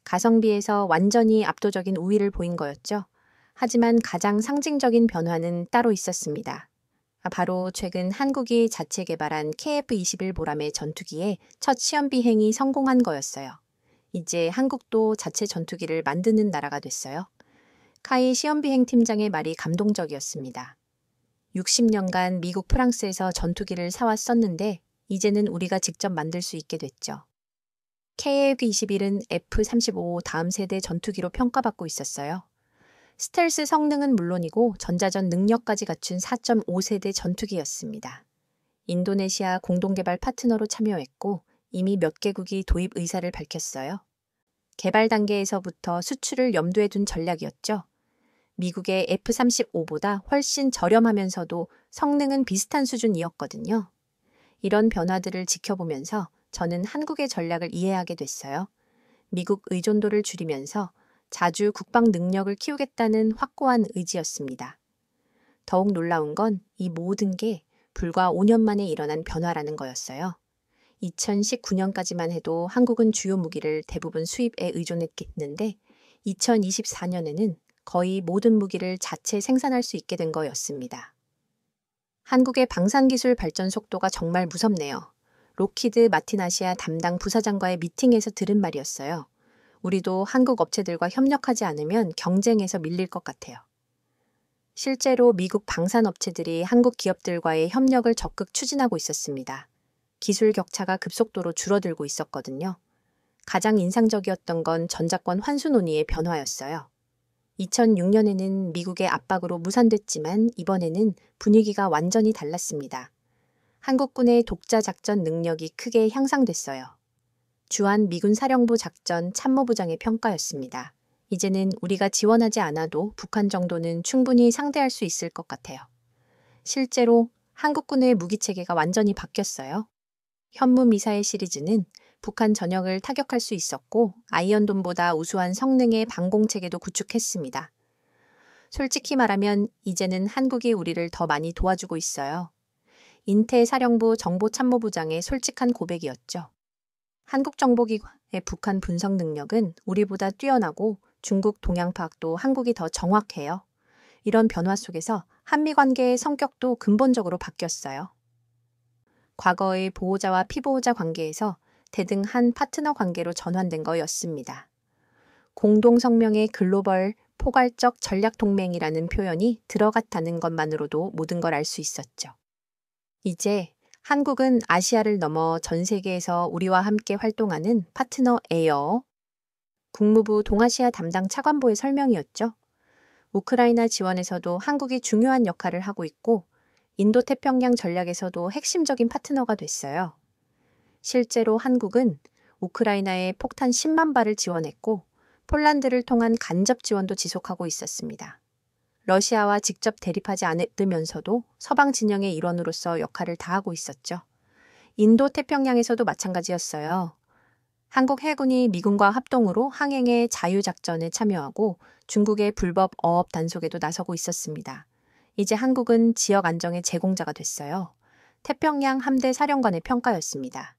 가성비에서 완전히 압도적인 우위를 보인 거였죠. 하지만 가장 상징적인 변화는 따로 있었습니다. 바로 최근 한국이 자체 개발한 KF-21 보람의 전투기의 첫 시험 비행이 성공한 거였어요. 이제 한국도 자체 전투기를 만드는 나라가 됐어요. 카이 시험 비행 팀장의 말이 감동적이었습니다. 60년간 미국, 프랑스에서 전투기를 사왔었는데 이제는 우리가 직접 만들 수 있게 됐죠. KF-21은 F-35 다음 세대 전투기로 평가받고 있었어요. 스텔스 성능은 물론이고 전자전 능력까지 갖춘 4.5세대 전투기였습니다. 인도네시아 공동개발 파트너로 참여했고 이미 몇 개국이 도입 의사를 밝혔어요. 개발 단계에서부터 수출을 염두에 둔 전략이었죠. 미국의 F-35보다 훨씬 저렴하면서도 성능은 비슷한 수준이었거든요. 이런 변화들을 지켜보면서 저는 한국의 전략을 이해하게 됐어요. 미국 의존도를 줄이면서 자주 국방 능력을 키우겠다는 확고한 의지였습니다. 더욱 놀라운 건 이 모든 게 불과 5년 만에 일어난 변화라는 거였어요. 2019년까지만 해도 한국은 주요 무기를 대부분 수입에 의존했는데 2024년에는 거의 모든 무기를 자체 생산할 수 있게 된 거였습니다. 한국의 방산기술 발전 속도가 정말 무섭네요. 로키드 마틴 아시아 담당 부사장과의 미팅에서 들은 말이었어요. 우리도 한국 업체들과 협력하지 않으면 경쟁에서 밀릴 것 같아요. 실제로 미국 방산업체들이 한국 기업들과의 협력을 적극 추진하고 있었습니다. 기술 격차가 급속도로 줄어들고 있었거든요. 가장 인상적이었던 건 전자권 환수 논의의 변화였어요. 2006년에는 미국의 압박으로 무산됐지만 이번에는 분위기가 완전히 달랐습니다. 한국군의 독자 작전 능력이 크게 향상됐어요. 주한 미군 사령부 작전 참모부장의 평가였습니다. 이제는 우리가 지원하지 않아도 북한 정도는 충분히 상대할 수 있을 것 같아요. 실제로 한국군의 무기체계가 완전히 바뀌었어요. 현무 미사일 시리즈는 북한 전역을 타격할 수 있었고 아이언돔보다 우수한 성능의 방공체계도 구축했습니다. 솔직히 말하면 이제는 한국이 우리를 더 많이 도와주고 있어요. 인태 사령부 정보참모부장의 솔직한 고백이었죠. 한국 정보기관의 북한 분석 능력은 우리보다 뛰어나고 중국 동향 파악도 한국이 더 정확해요. 이런 변화 속에서 한미 관계의 성격도 근본적으로 바뀌었어요. 과거의 보호자와 피보호자 관계에서 대등 한 파트너 관계로 전환된 거였습니다. 공동성명의 글로벌 포괄적 전략 동맹이라는 표현이 들어갔다는 것만으로도 모든 걸 알 수 있었죠. 이제 한국은 아시아를 넘어 전 세계에서 우리와 함께 활동하는 파트너예요. 국무부 동아시아 담당 차관보의 설명이었죠. 우크라이나 지원에서도 한국이 중요한 역할을 하고 있고 인도태평양 전략에서도 핵심적인 파트너가 됐어요. 실제로 한국은 우크라이나에 폭탄 10만 발을 지원했고 폴란드를 통한 간접 지원도 지속하고 있었습니다. 러시아와 직접 대립하지 않으면서도 서방 진영의 일원으로서 역할을 다하고 있었죠. 인도태평양에서도 마찬가지였어요. 한국 해군이 미군과 합동으로 항행의 자유작전에 참여하고 중국의 불법 어업 단속에도 나서고 있었습니다. 이제 한국은 지역 안정의 제공자가 됐어요. 태평양 함대 사령관의 평가였습니다.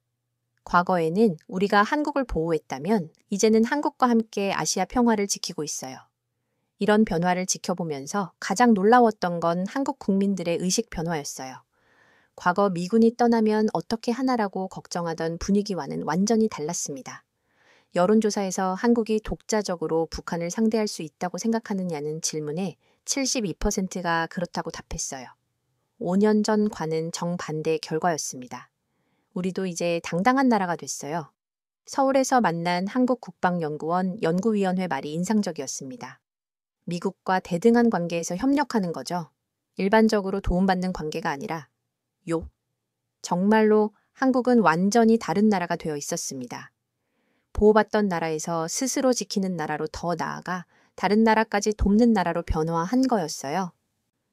과거에는 우리가 한국을 보호했다면 이제는 한국과 함께 아시아 평화를 지키고 있어요. 이런 변화를 지켜보면서 가장 놀라웠던 건 한국 국민들의 의식 변화였어요. 과거 미군이 떠나면 어떻게 하나라고 걱정하던 분위기와는 완전히 달랐습니다. 여론조사에서 한국이 독자적으로 북한을 상대할 수 있다고 생각하느냐는 질문에 72%가 그렇다고 답했어요. 5년 전과는 정반대의 결과였습니다. 우리도 이제 당당한 나라가 됐어요. 서울에서 만난 한국국방연구원 연구위원회 말이 인상적이었습니다. 미국과 대등한 관계에서 협력하는 거죠. 일반적으로 도움받는 관계가 아니라 정말로 한국은 완전히 다른 나라가 되어 있었습니다. 보호받던 나라에서 스스로 지키는 나라로 더 나아가 다른 나라까지 돕는 나라로 변화한 거였어요.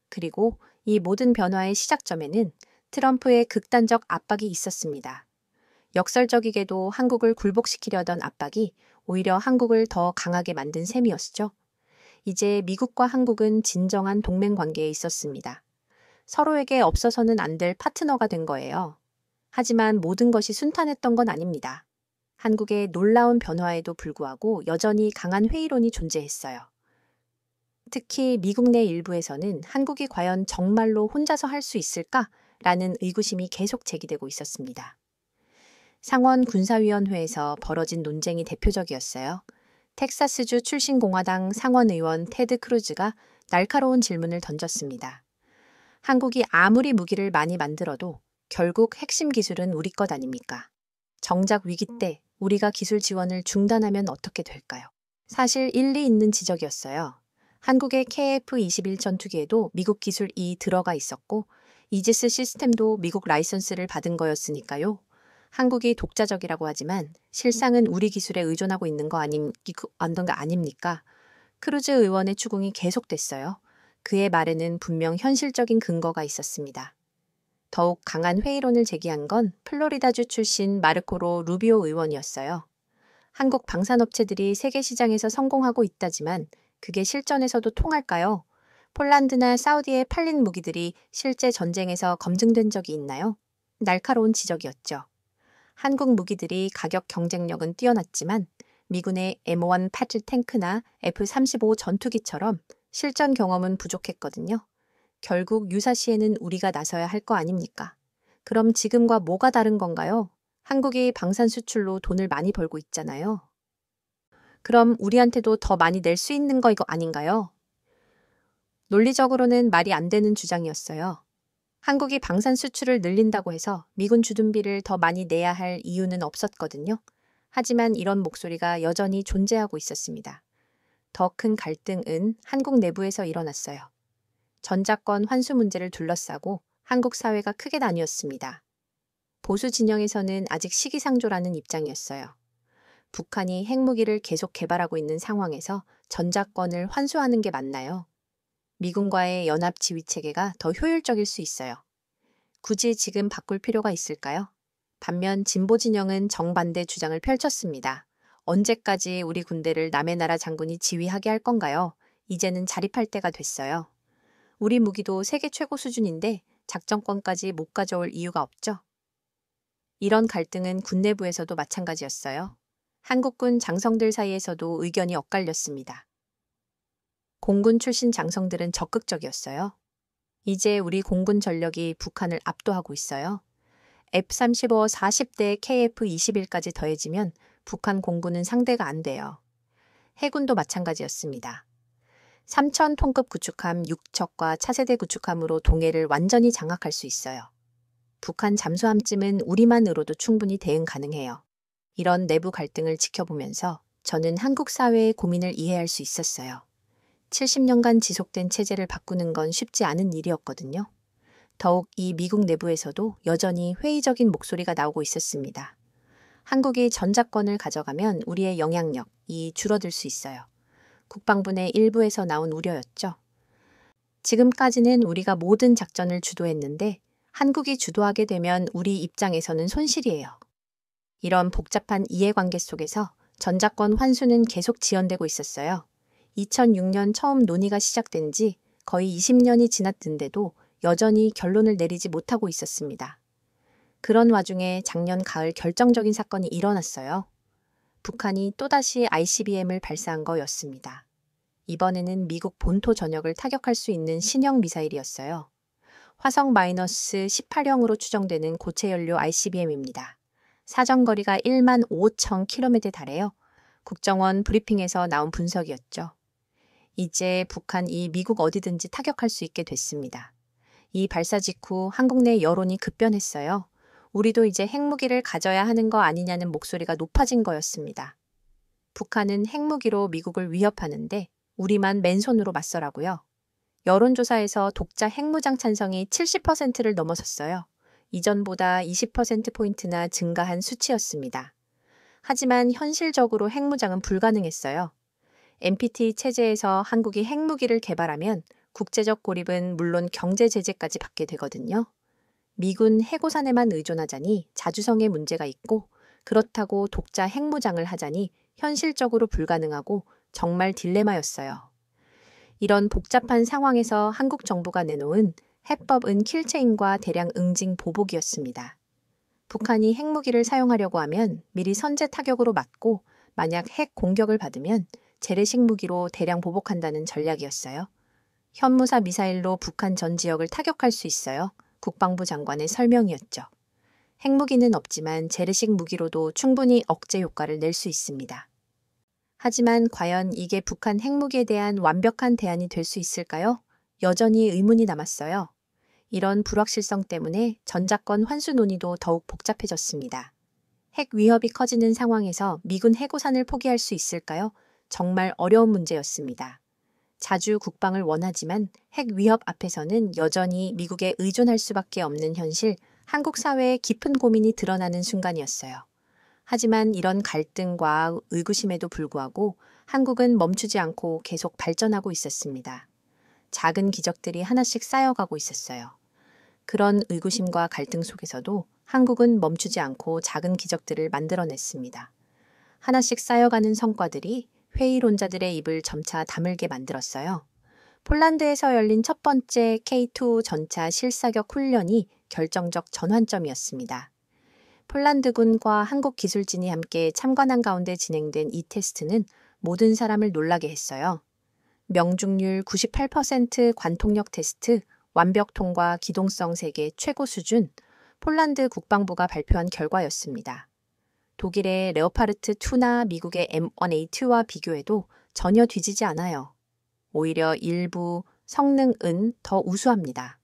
그리고 이 모든 변화의 시작점에는 트럼프의 극단적 압박이 있었습니다. 역설적이게도 한국을 굴복시키려던 압박이 오히려 한국을 더 강하게 만든 셈이었죠. 이제 미국과 한국은 진정한 동맹 관계에 있었습니다. 서로에게 없어서는 안 될 파트너가 된 거예요. 하지만 모든 것이 순탄했던 건 아닙니다. 한국의 놀라운 변화에도 불구하고 여전히 강한 회의론이 존재했어요. 특히 미국 내 일부에서는 한국이 과연 정말로 혼자서 할 수 있을까라는 의구심이 계속 제기되고 있었습니다. 상원 군사위원회에서 벌어진 논쟁이 대표적이었어요. 텍사스주 출신 공화당 상원의원 테드 크루즈가 날카로운 질문을 던졌습니다. 한국이 아무리 무기를 많이 만들어도 결국 핵심 기술은 우리 것 아닙니까? 정작 위기 때 우리가 기술 지원을 중단하면 어떻게 될까요? 사실 일리 있는 지적이었어요. 한국의 KF-21 전투기에도 미국 기술이 들어가 있었고 이지스 시스템도 미국 라이선스를 받은 거였으니까요. 한국이 독자적이라고 하지만 실상은 우리 기술에 의존하고 있는 거 아닙니까? 크루즈 의원의 추궁이 계속됐어요. 그의 말에는 분명 현실적인 근거가 있었습니다. 더욱 강한 회의론을 제기한 건 플로리다주 출신 마르코로 루비오 의원이었어요. 한국 방산업체들이 세계 시장에서 성공하고 있다지만 그게 실전에서도 통할까요? 폴란드나 사우디에 팔린 무기들이 실제 전쟁에서 검증된 적이 있나요? 날카로운 지적이었죠. 한국 무기들이 가격 경쟁력은 뛰어났지만 미군의 M1 패트 탱크나 F-35 전투기처럼 실전 경험은 부족했거든요. 결국 유사시에는 우리가 나서야 할 거 아닙니까? 그럼 지금과 뭐가 다른 건가요? 한국이 방산 수출로 돈을 많이 벌고 있잖아요. 그럼 우리한테도 더 많이 낼 수 있는 거 이거 아닌가요? 논리적으로는 말이 안 되는 주장이었어요. 한국이 방산 수출을 늘린다고 해서 미군 주둔비를 더 많이 내야 할 이유는 없었거든요. 하지만 이런 목소리가 여전히 존재하고 있었습니다. 더 큰 갈등은 한국 내부에서 일어났어요. 전작권 환수 문제를 둘러싸고 한국 사회가 크게 나뉘었습니다. 보수 진영에서는 아직 시기상조라는 입장이었어요. 북한이 핵무기를 계속 개발하고 있는 상황에서 전작권을 환수하는 게 맞나요? 미군과의 연합 지휘 체계가 더 효율적일 수 있어요. 굳이 지금 바꿀 필요가 있을까요? 반면 진보 진영은 정반대 주장을 펼쳤습니다. 언제까지 우리 군대를 남의 나라 장군이 지휘하게 할 건가요? 이제는 자립할 때가 됐어요. 우리 무기도 세계 최고 수준인데 작전권까지 못 가져올 이유가 없죠. 이런 갈등은 군 내부에서도 마찬가지였어요. 한국군 장성들 사이에서도 의견이 엇갈렸습니다. 공군 출신 장성들은 적극적이었어요. 이제 우리 공군 전력이 북한을 압도하고 있어요. F-35 40대 KF-21까지 더해지면 북한 공군은 상대가 안 돼요. 해군도 마찬가지였습니다. 3,000톤급 구축함 6척과 차세대 구축함으로 동해를 완전히 장악할 수 있어요. 북한 잠수함쯤은 우리만으로도 충분히 대응 가능해요. 이런 내부 갈등을 지켜보면서 저는 한국 사회의 고민을 이해할 수 있었어요. 70년간 지속된 체제를 바꾸는 건 쉽지 않은 일이었거든요. 더욱 이 미국 내부에서도 여전히 회의적인 목소리가 나오고 있었습니다. 한국이 전작권을 가져가면 우리의 영향력이 줄어들 수 있어요. 국방부 내 일부에서 나온 우려였죠. 지금까지는 우리가 모든 작전을 주도했는데 한국이 주도하게 되면 우리 입장에서는 손실이에요. 이런 복잡한 이해관계 속에서 전작권 환수는 계속 지연되고 있었어요. 2006년 처음 논의가 시작된 지 거의 20년이 지났는데도 여전히 결론을 내리지 못하고 있었습니다. 그런 와중에 작년 가을 결정적인 사건이 일어났어요. 북한이 또다시 ICBM을 발사한 거였습니다. 이번에는 미국 본토 전역을 타격할 수 있는 신형 미사일이었어요. 화성-18형으로 추정되는 고체 연료 ICBM입니다. 사정거리가 1만 5천 킬로미터에 달해요. 국정원 브리핑에서 나온 분석이었죠. 이제 북한이 미국 어디든지 타격할 수 있게 됐습니다. 이 발사 직후 한국 내 여론이 급변했어요. 우리도 이제 핵무기를 가져야 하는 거 아니냐는 목소리가 높아진 거였습니다. 북한은 핵무기로 미국을 위협하는데 우리만 맨손으로 맞서라고요. 여론조사에서 독자 핵무장 찬성이 70%를 넘어섰어요. 이전보다 20%포인트나 증가한 수치였습니다. 하지만 현실적으로 핵무장은 불가능했어요. NPT 체제에서 한국이 핵무기를 개발하면 국제적 고립은 물론 경제 제재까지 받게 되거든요. 미군 해고산에만 의존하자니 자주성에 문제가 있고 그렇다고 독자 핵무장을 하자니 현실적으로 불가능하고 정말 딜레마였어요. 이런 복잡한 상황에서 한국 정부가 내놓은 해법은 킬체인과 대량 응징 보복이었습니다. 북한이 핵무기를 사용하려고 하면 미리 선제 타격으로 막고 만약 핵 공격을 받으면 재래식 무기로 대량 보복한다는 전략이었어요. 현무사 미사일로 북한 전 지역을 타격할 수 있어요. 국방부 장관의 설명이었죠. 핵무기는 없지만 재래식 무기로도 충분히 억제 효과를 낼 수 있습니다. 하지만 과연 이게 북한 핵무기에 대한 완벽한 대안이 될 수 있을까요? 여전히 의문이 남았어요. 이런 불확실성 때문에 전작권 환수 논의도 더욱 복잡해졌습니다. 핵 위협이 커지는 상황에서 미군 해고산을 포기할 수 있을까요? 정말 어려운 문제였습니다. 자주 국방을 원하지만 핵 위협 앞에서는 여전히 미국에 의존할 수밖에 없는 현실, 한국 사회의 깊은 고민이 드러나는 순간이었어요. 하지만 이런 갈등과 의구심에도 불구하고 한국은 멈추지 않고 계속 발전하고 있었습니다. 작은 기적들이 하나씩 쌓여가고 있었어요. 그런 의구심과 갈등 속에서도 한국은 멈추지 않고 작은 기적들을 만들어냈습니다. 하나씩 쌓여가는 성과들이 회의론자들의 입을 점차 다물게 만들었어요. 폴란드에서 열린 첫 번째 K2 전차 실사격 훈련이 결정적 전환점이었습니다. 폴란드군과 한국 기술진이 함께 참관한 가운데 진행된 이 테스트는 모든 사람을 놀라게 했어요. 명중률 98% 관통력 테스트, 완벽 통과 기동성 세계 최고 수준, 폴란드 국방부가 발표한 결과였습니다. 독일의 레오파르트 2나 미국의 M1A2와 비교해도 전혀 뒤지지 않아요. 오히려 일부 성능은 더 우수합니다.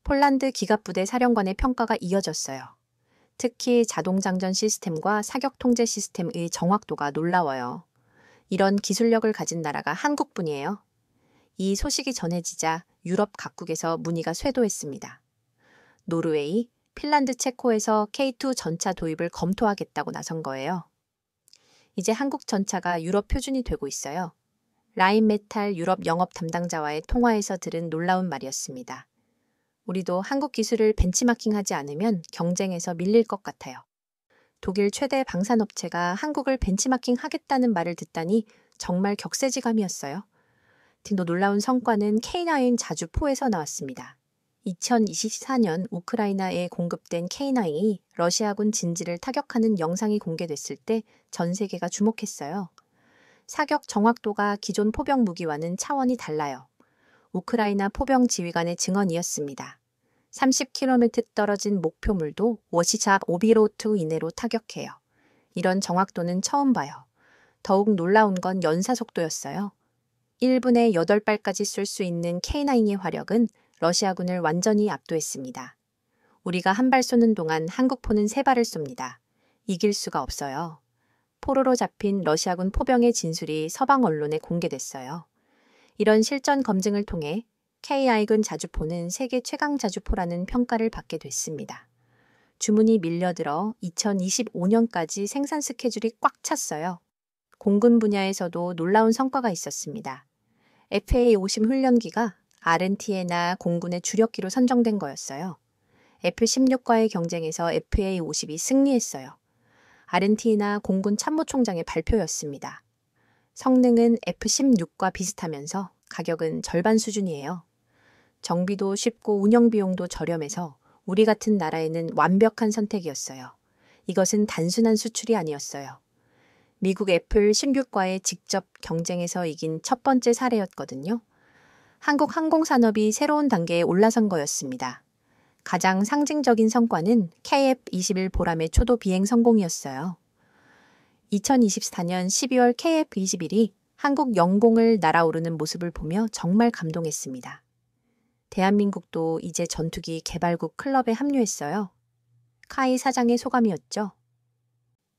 폴란드 기갑부대 사령관의 평가가 이어졌어요. 특히 자동장전 시스템과 사격 통제 시스템의 정확도가 놀라워요. 이런 기술력을 가진 나라가 한국뿐이에요. 이 소식이 전해지자 유럽 각국에서 문의가 쇄도했습니다. 노르웨이, 핀란드, 체코에서 K2 전차 도입을 검토하겠다고 나선 거예요. 이제 한국 전차가 유럽 표준이 되고 있어요. 라인메탈 유럽 영업 담당자와의 통화에서 들은 놀라운 말이었습니다. 우리도 한국 기술을 벤치마킹하지 않으면 경쟁에서 밀릴 것 같아요. 독일 최대 방산업체가 한국을 벤치마킹 하겠다는 말을 듣다니 정말 격세지감이었어요. 더 놀라운 성과는 K9 자주포에서 나왔습니다. 2024년 우크라이나에 공급된 K9이 러시아군 진지를 타격하는 영상이 공개됐을 때 전 세계가 주목했어요. 사격 정확도가 기존 포병 무기와는 차원이 달라요. 우크라이나 포병 지휘관의 증언이었습니다. 30km 떨어진 목표물도 워시샵 5비로트 이내로 타격해요. 이런 정확도는 처음 봐요. 더욱 놀라운 건 연사 속도였어요. 1분에 8발까지 쏠 수 있는 K9의 화력은 러시아군을 완전히 압도했습니다. 우리가 한 발 쏘는 동안 한국포는 3발을 쏩니다. 이길 수가 없어요. 포로로 잡힌 러시아군 포병의 진술이 서방 언론에 공개됐어요. 이런 실전 검증을 통해 K-아이군 자주포는 세계 최강 자주포라는 평가를 받게 됐습니다. 주문이 밀려들어 2025년까지 생산 스케줄이 꽉 찼어요. 공군 분야에서도 놀라운 성과가 있었습니다. FA-50 훈련기가 아르헨티나 공군의 주력기로 선정된 거였어요. F-16과의 경쟁에서 FA-50이 승리했어요. 아르헨티나 공군 참모총장의 발표였습니다. 성능은 F-16과 비슷하면서 가격은 절반 수준이에요. 정비도 쉽고 운영 비용도 저렴해서 우리 같은 나라에는 완벽한 선택이었어요. 이것은 단순한 수출이 아니었어요. 미국 애플 16과의 직접 경쟁에서 이긴 첫 번째 사례였거든요. 한국 항공산업이 새로운 단계에 올라선 거였습니다. 가장 상징적인 성과는 KF-21 보람의 초도 비행 성공이었어요. 2024년 12월 KF-21이 한국 영공을 날아오르는 모습을 보며 정말 감동했습니다. 대한민국도 이제 전투기 개발국 클럽에 합류했어요. 카이 사장의 소감이었죠.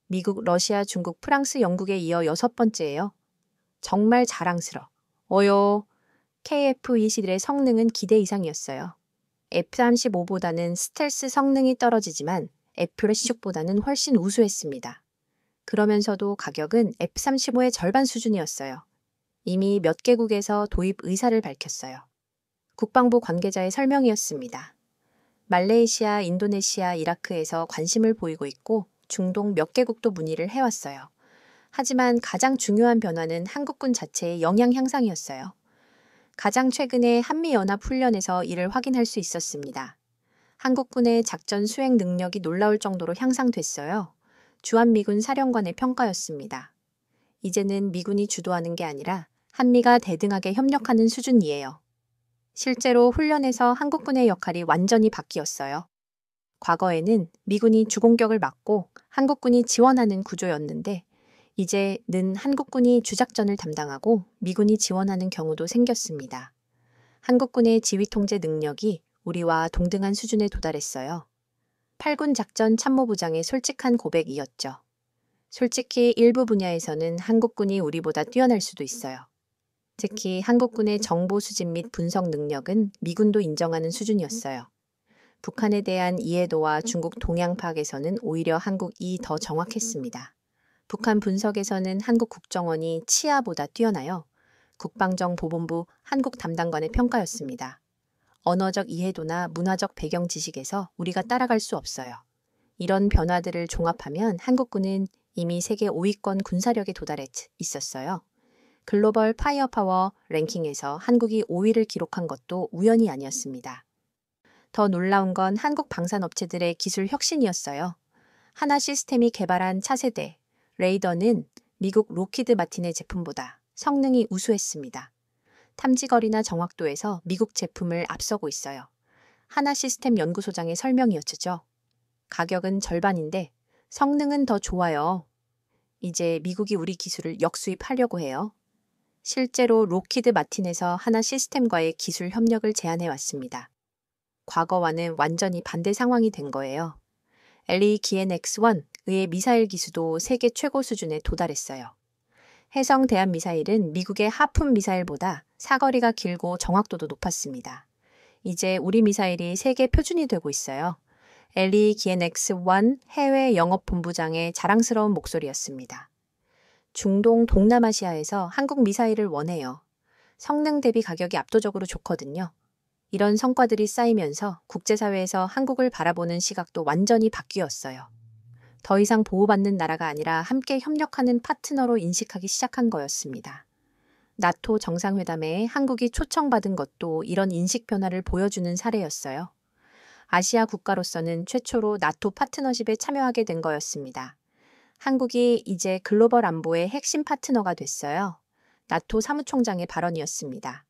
미국, 러시아, 중국, 프랑스, 영국에 이어 6번째예요. 정말 자랑스러워요. KF-21의 성능은 기대 이상이었어요. F-35보다는 스텔스 성능이 떨어지지만 F-16보다는 훨씬 우수했습니다. 그러면서도 가격은 F-35의 절반 수준이었어요. 이미 몇 개국에서 도입 의사를 밝혔어요. 국방부 관계자의 설명이었습니다. 말레이시아, 인도네시아, 이라크에서 관심을 보이고 있고 중동 몇 개국도 문의를 해왔어요. 하지만 가장 중요한 변화는 한국군 자체의 역량 향상이었어요. 가장 최근에 한미연합훈련에서 이를 확인할 수 있었습니다. 한국군의 작전 수행 능력이 놀라울 정도로 향상됐어요. 주한미군 사령관의 평가였습니다. 이제는 미군이 주도하는 게 아니라 한미가 대등하게 협력하는 수준이에요. 실제로 훈련에서 한국군의 역할이 완전히 바뀌었어요. 과거에는 미군이 주공격을 막고 한국군이 지원하는 구조였는데 이제는 한국군이 주작전을 담당하고 미군이 지원하는 경우도 생겼습니다. 한국군의 지휘통제 능력이 우리와 동등한 수준에 도달했어요. 8군 작전 참모부장의 솔직한 고백이었죠. 솔직히 일부 분야에서는 한국군이 우리보다 뛰어날 수도 있어요. 특히 한국군의 정보 수집 및 분석 능력은 미군도 인정하는 수준이었어요. 북한에 대한 이해도와 중국 동향 파악에서는 오히려 한국이 더 정확했습니다. 북한 분석에서는 한국 국정원이 치아보다 뛰어나요. 국방정보본부 한국 담당관의 평가였습니다. 언어적 이해도나 문화적 배경 지식에서 우리가 따라갈 수 없어요. 이런 변화들을 종합하면 한국군은 이미 세계 5위권 군사력에 도달해 있었어요. 글로벌 파이어파워 랭킹에서 한국이 5위를 기록한 것도 우연이 아니었습니다. 더 놀라운 건 한국 방산업체들의 기술 혁신이었어요. 하나 시스템이 개발한 차세대 레이더는 미국 로키드 마틴의 제품보다 성능이 우수했습니다. 탐지거리나 정확도에서 미국 제품을 앞서고 있어요. 하나 시스템 연구소장의 설명이었죠. 가격은 절반인데 성능은 더 좋아요. 이제 미국이 우리 기술을 역수입하려고 해요. 실제로 로키드 마틴에서 하나 시스템과의 기술 협력을 제안해 왔습니다. 과거와는 완전히 반대 상황이 된 거예요. LE GNX-1의 미사일 기수도 세계 최고 수준에 도달했어요. 해성 대한 미사일은 미국의 하품 미사일보다 사거리가 길고 정확도도 높았습니다. 이제 우리 미사일이 세계 표준이 되고 있어요. LE GNX-1 해외 영업본부장의 자랑스러운 목소리였습니다. 중동 동남아시아에서 한국 미사일을 원해요. 성능 대비 가격이 압도적으로 좋거든요. 이런 성과들이 쌓이면서 국제사회에서 한국을 바라보는 시각도 완전히 바뀌었어요. 더 이상 보호받는 나라가 아니라 함께 협력하는 파트너로 인식하기 시작한 거였습니다. 나토 정상회담에 한국이 초청받은 것도 이런 인식 변화를 보여주는 사례였어요. 아시아 국가로서는 최초로 나토 파트너십에 참여하게 된 거였습니다. 한국이 이제 글로벌 안보의 핵심 파트너가 됐어요. 나토 사무총장의 발언이었습니다.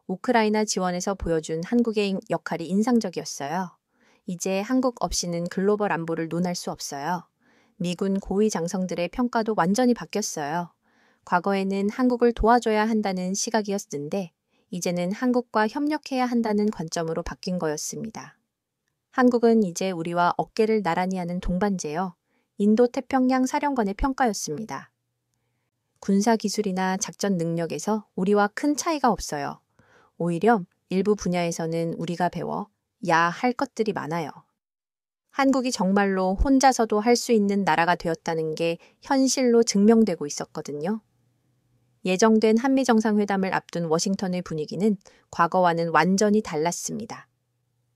우크라이나 지원에서 보여준 한국의 역할이 인상적이었어요. 이제 한국 없이는 글로벌 안보를 논할 수 없어요. 미군 고위 장성들의 평가도 완전히 바뀌었어요. 과거에는 한국을 도와줘야 한다는 시각이었는데 이제는 한국과 협력해야 한다는 관점으로 바뀐 거였습니다. 한국은 이제 우리와 어깨를 나란히 하는 동반자여 인도태평양 사령관의 평가였습니다. 군사기술이나 작전 능력에서 우리와 큰 차이가 없어요. 오히려 일부 분야에서는 우리가 배워야 할 것들이 많아요. 한국이 정말로 혼자서도 할 수 있는 나라가 되었다는 게 현실로 증명되고 있었거든요. 예정된 한미정상회담을 앞둔 워싱턴의 분위기는 과거와는 완전히 달랐습니다.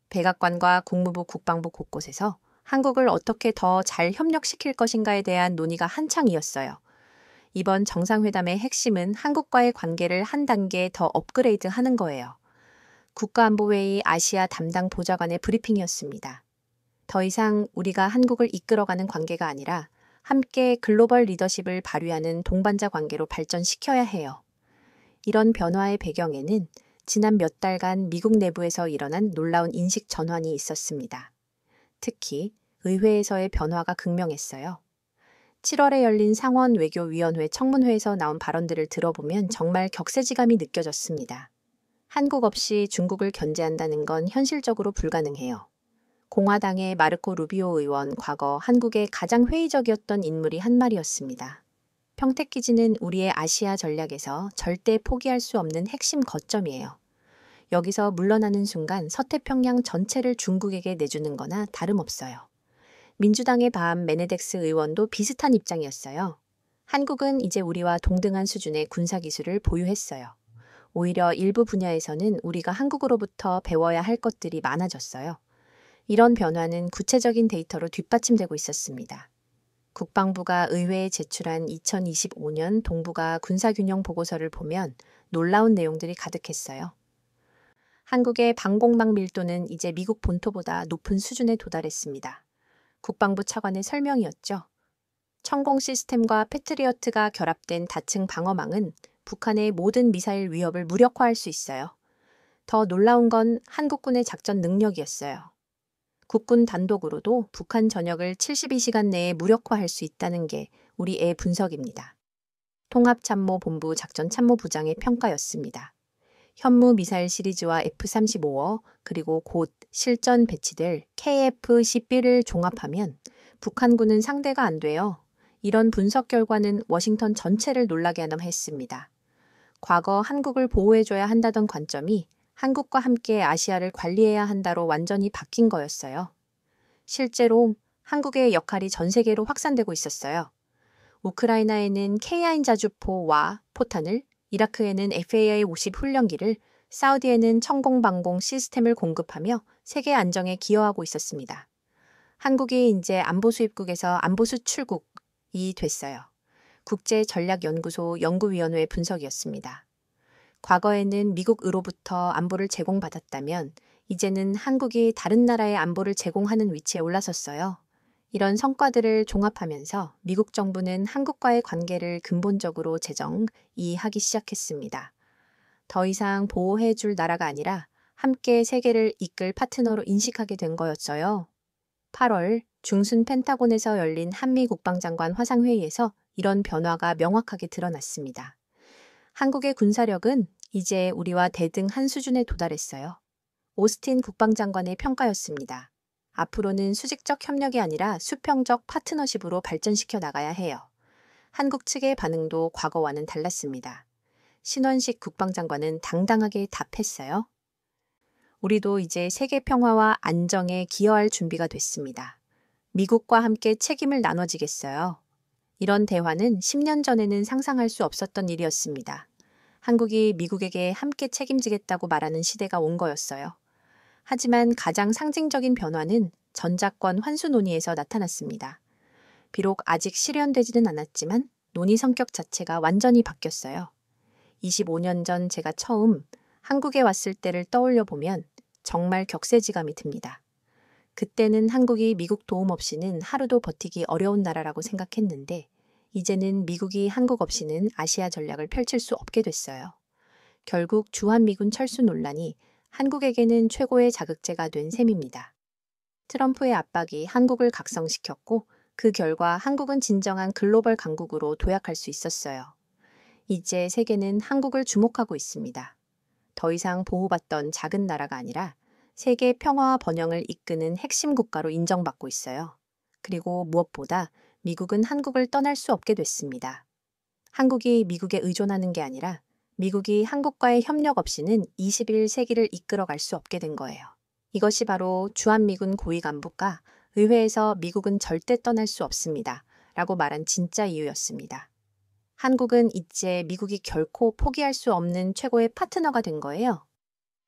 백악관과 국무부 국방부 곳곳에서 한국을 어떻게 더 잘 협력시킬 것인가에 대한 논의가 한창이었어요. 이번 정상회담의 핵심은 한국과의 관계를 한 단계 더 업그레이드 하는 거예요. 국가안보회의 아시아 담당 보좌관의 브리핑이었습니다. 더 이상 우리가 한국을 이끌어가는 관계가 아니라 함께 글로벌 리더십을 발휘하는 동반자 관계로 발전시켜야 해요. 이런 변화의 배경에는 지난 몇 달간 미국 내부에서 일어난 놀라운 인식 전환이 있었습니다. 특히 의회에서의 변화가 극명했어요. 7월에 열린 상원 외교위원회 청문회에서 나온 발언들을 들어보면 정말 격세지감이 느껴졌습니다. 한국 없이 중국을 견제한다는 건 현실적으로 불가능해요. 공화당의 마르코 루비오 의원, 과거 한국에 가장 회의적이었던 인물이 한 말이었습니다. 평택기지는 우리의 아시아 전략에서 절대 포기할 수 없는 핵심 거점이에요. 여기서 물러나는 순간 서태평양 전체를 중국에게 내주는 거나 다름없어요. 민주당의 반 메네덱스 의원도 비슷한 입장이었어요. 한국은 이제 우리와 동등한 수준의 군사기술을 보유했어요. 오히려 일부 분야에서는 우리가 한국으로부터 배워야 할 것들이 많아졌어요. 이런 변화는 구체적인 데이터로 뒷받침되고 있었습니다. 국방부가 의회에 제출한 2025년 동북아 군사균형 보고서를 보면 놀라운 내용들이 가득했어요. 한국의 방공망 밀도는 이제 미국 본토보다 높은 수준에 도달했습니다. 국방부 차관의 설명이었죠. 천공 시스템과 패트리어트가 결합된 다층 방어망은 북한의 모든 미사일 위협을 무력화할 수 있어요. 더 놀라운 건 한국군의 작전 능력이었어요. 국군 단독으로도 북한 전역을 72시간 내에 무력화할 수 있다는 게 우리의 분석입니다. 통합참모본부 작전참모부장의 평가였습니다. 현무 미사일 시리즈와 F-35어 그리고 곧 실전 배치될 KF-10B를 종합하면 북한군은 상대가 안 돼요. 이런 분석 결과는 워싱턴 전체를 놀라게 하나 했습니다. 과거 한국을 보호해줘야 한다던 관점이 한국과 함께 아시아를 관리해야 한다로 완전히 바뀐 거였어요. 실제로 한국의 역할이 전 세계로 확산되고 있었어요. 우크라이나에는 K9 자주포와 포탄을, 이라크에는 FAA-50 훈련기를, 사우디에는 천공방공 시스템을 공급하며 세계 안정에 기여하고 있었습니다. 한국이 이제 안보 수입국에서 안보 수출국이 됐어요. 국제전략연구소 연구위원회 분석이었습니다. 과거에는 미국으로부터 안보를 제공받았다면 이제는 한국이 다른 나라의 안보를 제공하는 위치에 올라섰어요. 이런 성과들을 종합하면서 미국 정부는 한국과의 관계를 근본적으로 재정의하기 시작했습니다. 더 이상 보호해줄 나라가 아니라 함께 세계를 이끌 파트너로 인식하게 된 거였어요. 8월 중순 펜타곤에서 열린 한미 국방장관 화상회의에서 이런 변화가 명확하게 드러났습니다. 한국의 군사력은 이제 우리와 대등 한 수준에 도달했어요. 오스틴 국방장관의 평가였습니다. 앞으로는 수직적 협력이 아니라 수평적 파트너십으로 발전시켜 나가야 해요. 한국 측의 반응도 과거와는 달랐습니다. 신원식 국방장관은 당당하게 답했어요. 우리도 이제 세계 평화와 안정에 기여할 준비가 됐습니다. 미국과 함께 책임을 나눠지겠어요. 이런 대화는 10년 전에는 상상할 수 없었던 일이었습니다. 한국이 미국에게 함께 책임지겠다고 말하는 시대가 온 거였어요. 하지만 가장 상징적인 변화는 전작권 환수 논의에서 나타났습니다. 비록 아직 실현되지는 않았지만 논의 성격 자체가 완전히 바뀌었어요. 25년 전 제가 처음 한국에 왔을 때를 떠올려 보면 정말 격세지감이 듭니다. 그때는 한국이 미국 도움 없이는 하루도 버티기 어려운 나라라고 생각했는데 이제는 미국이 한국 없이는 아시아 전략을 펼칠 수 없게 됐어요. 결국 주한미군 철수 논란이 한국에게는 최고의 자극제가 된 셈입니다. 트럼프의 압박이 한국을 각성시켰고 그 결과 한국은 진정한 글로벌 강국으로 도약할 수 있었어요. 이제 세계는 한국을 주목하고 있습니다. 더 이상 보호받던 작은 나라가 아니라 세계 평화와 번영을 이끄는 핵심 국가로 인정받고 있어요. 그리고 무엇보다 미국은 한국을 떠날 수 없게 됐습니다. 한국이 미국에 의존하는 게 아니라 미국이 한국과의 협력 없이는 21세기를 이끌어갈 수 없게 된 거예요. 이것이 바로 주한미군 고위 간부가 의회에서 미국은 절대 떠날 수 없습니다. 라고 말한 진짜 이유였습니다. 한국은 이제 미국이 결코 포기할 수 없는 최고의 파트너가 된 거예요.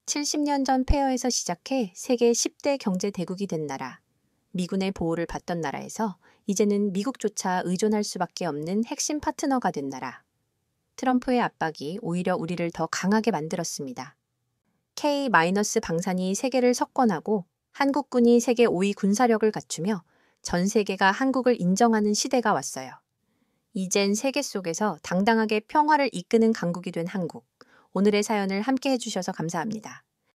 70년 전 폐허에서 시작해 세계 10대 경제 대국이 된 나라, 미군의 보호를 받던 나라에서 이제는 미국조차 의존할 수밖에 없는 핵심 파트너가 된 나라. 트럼프의 압박이 오히려 우리를 더 강하게 만들었습니다. K-방산이 세계를 석권하고 한국군이 세계 5위 군사력을 갖추며 전 세계가 한국을 인정하는 시대가 왔어요. 이젠 세계 속에서 당당하게 평화를 이끄는 강국이 된 한국. 오늘의 사연을 함께 해주셔서 감사합니다.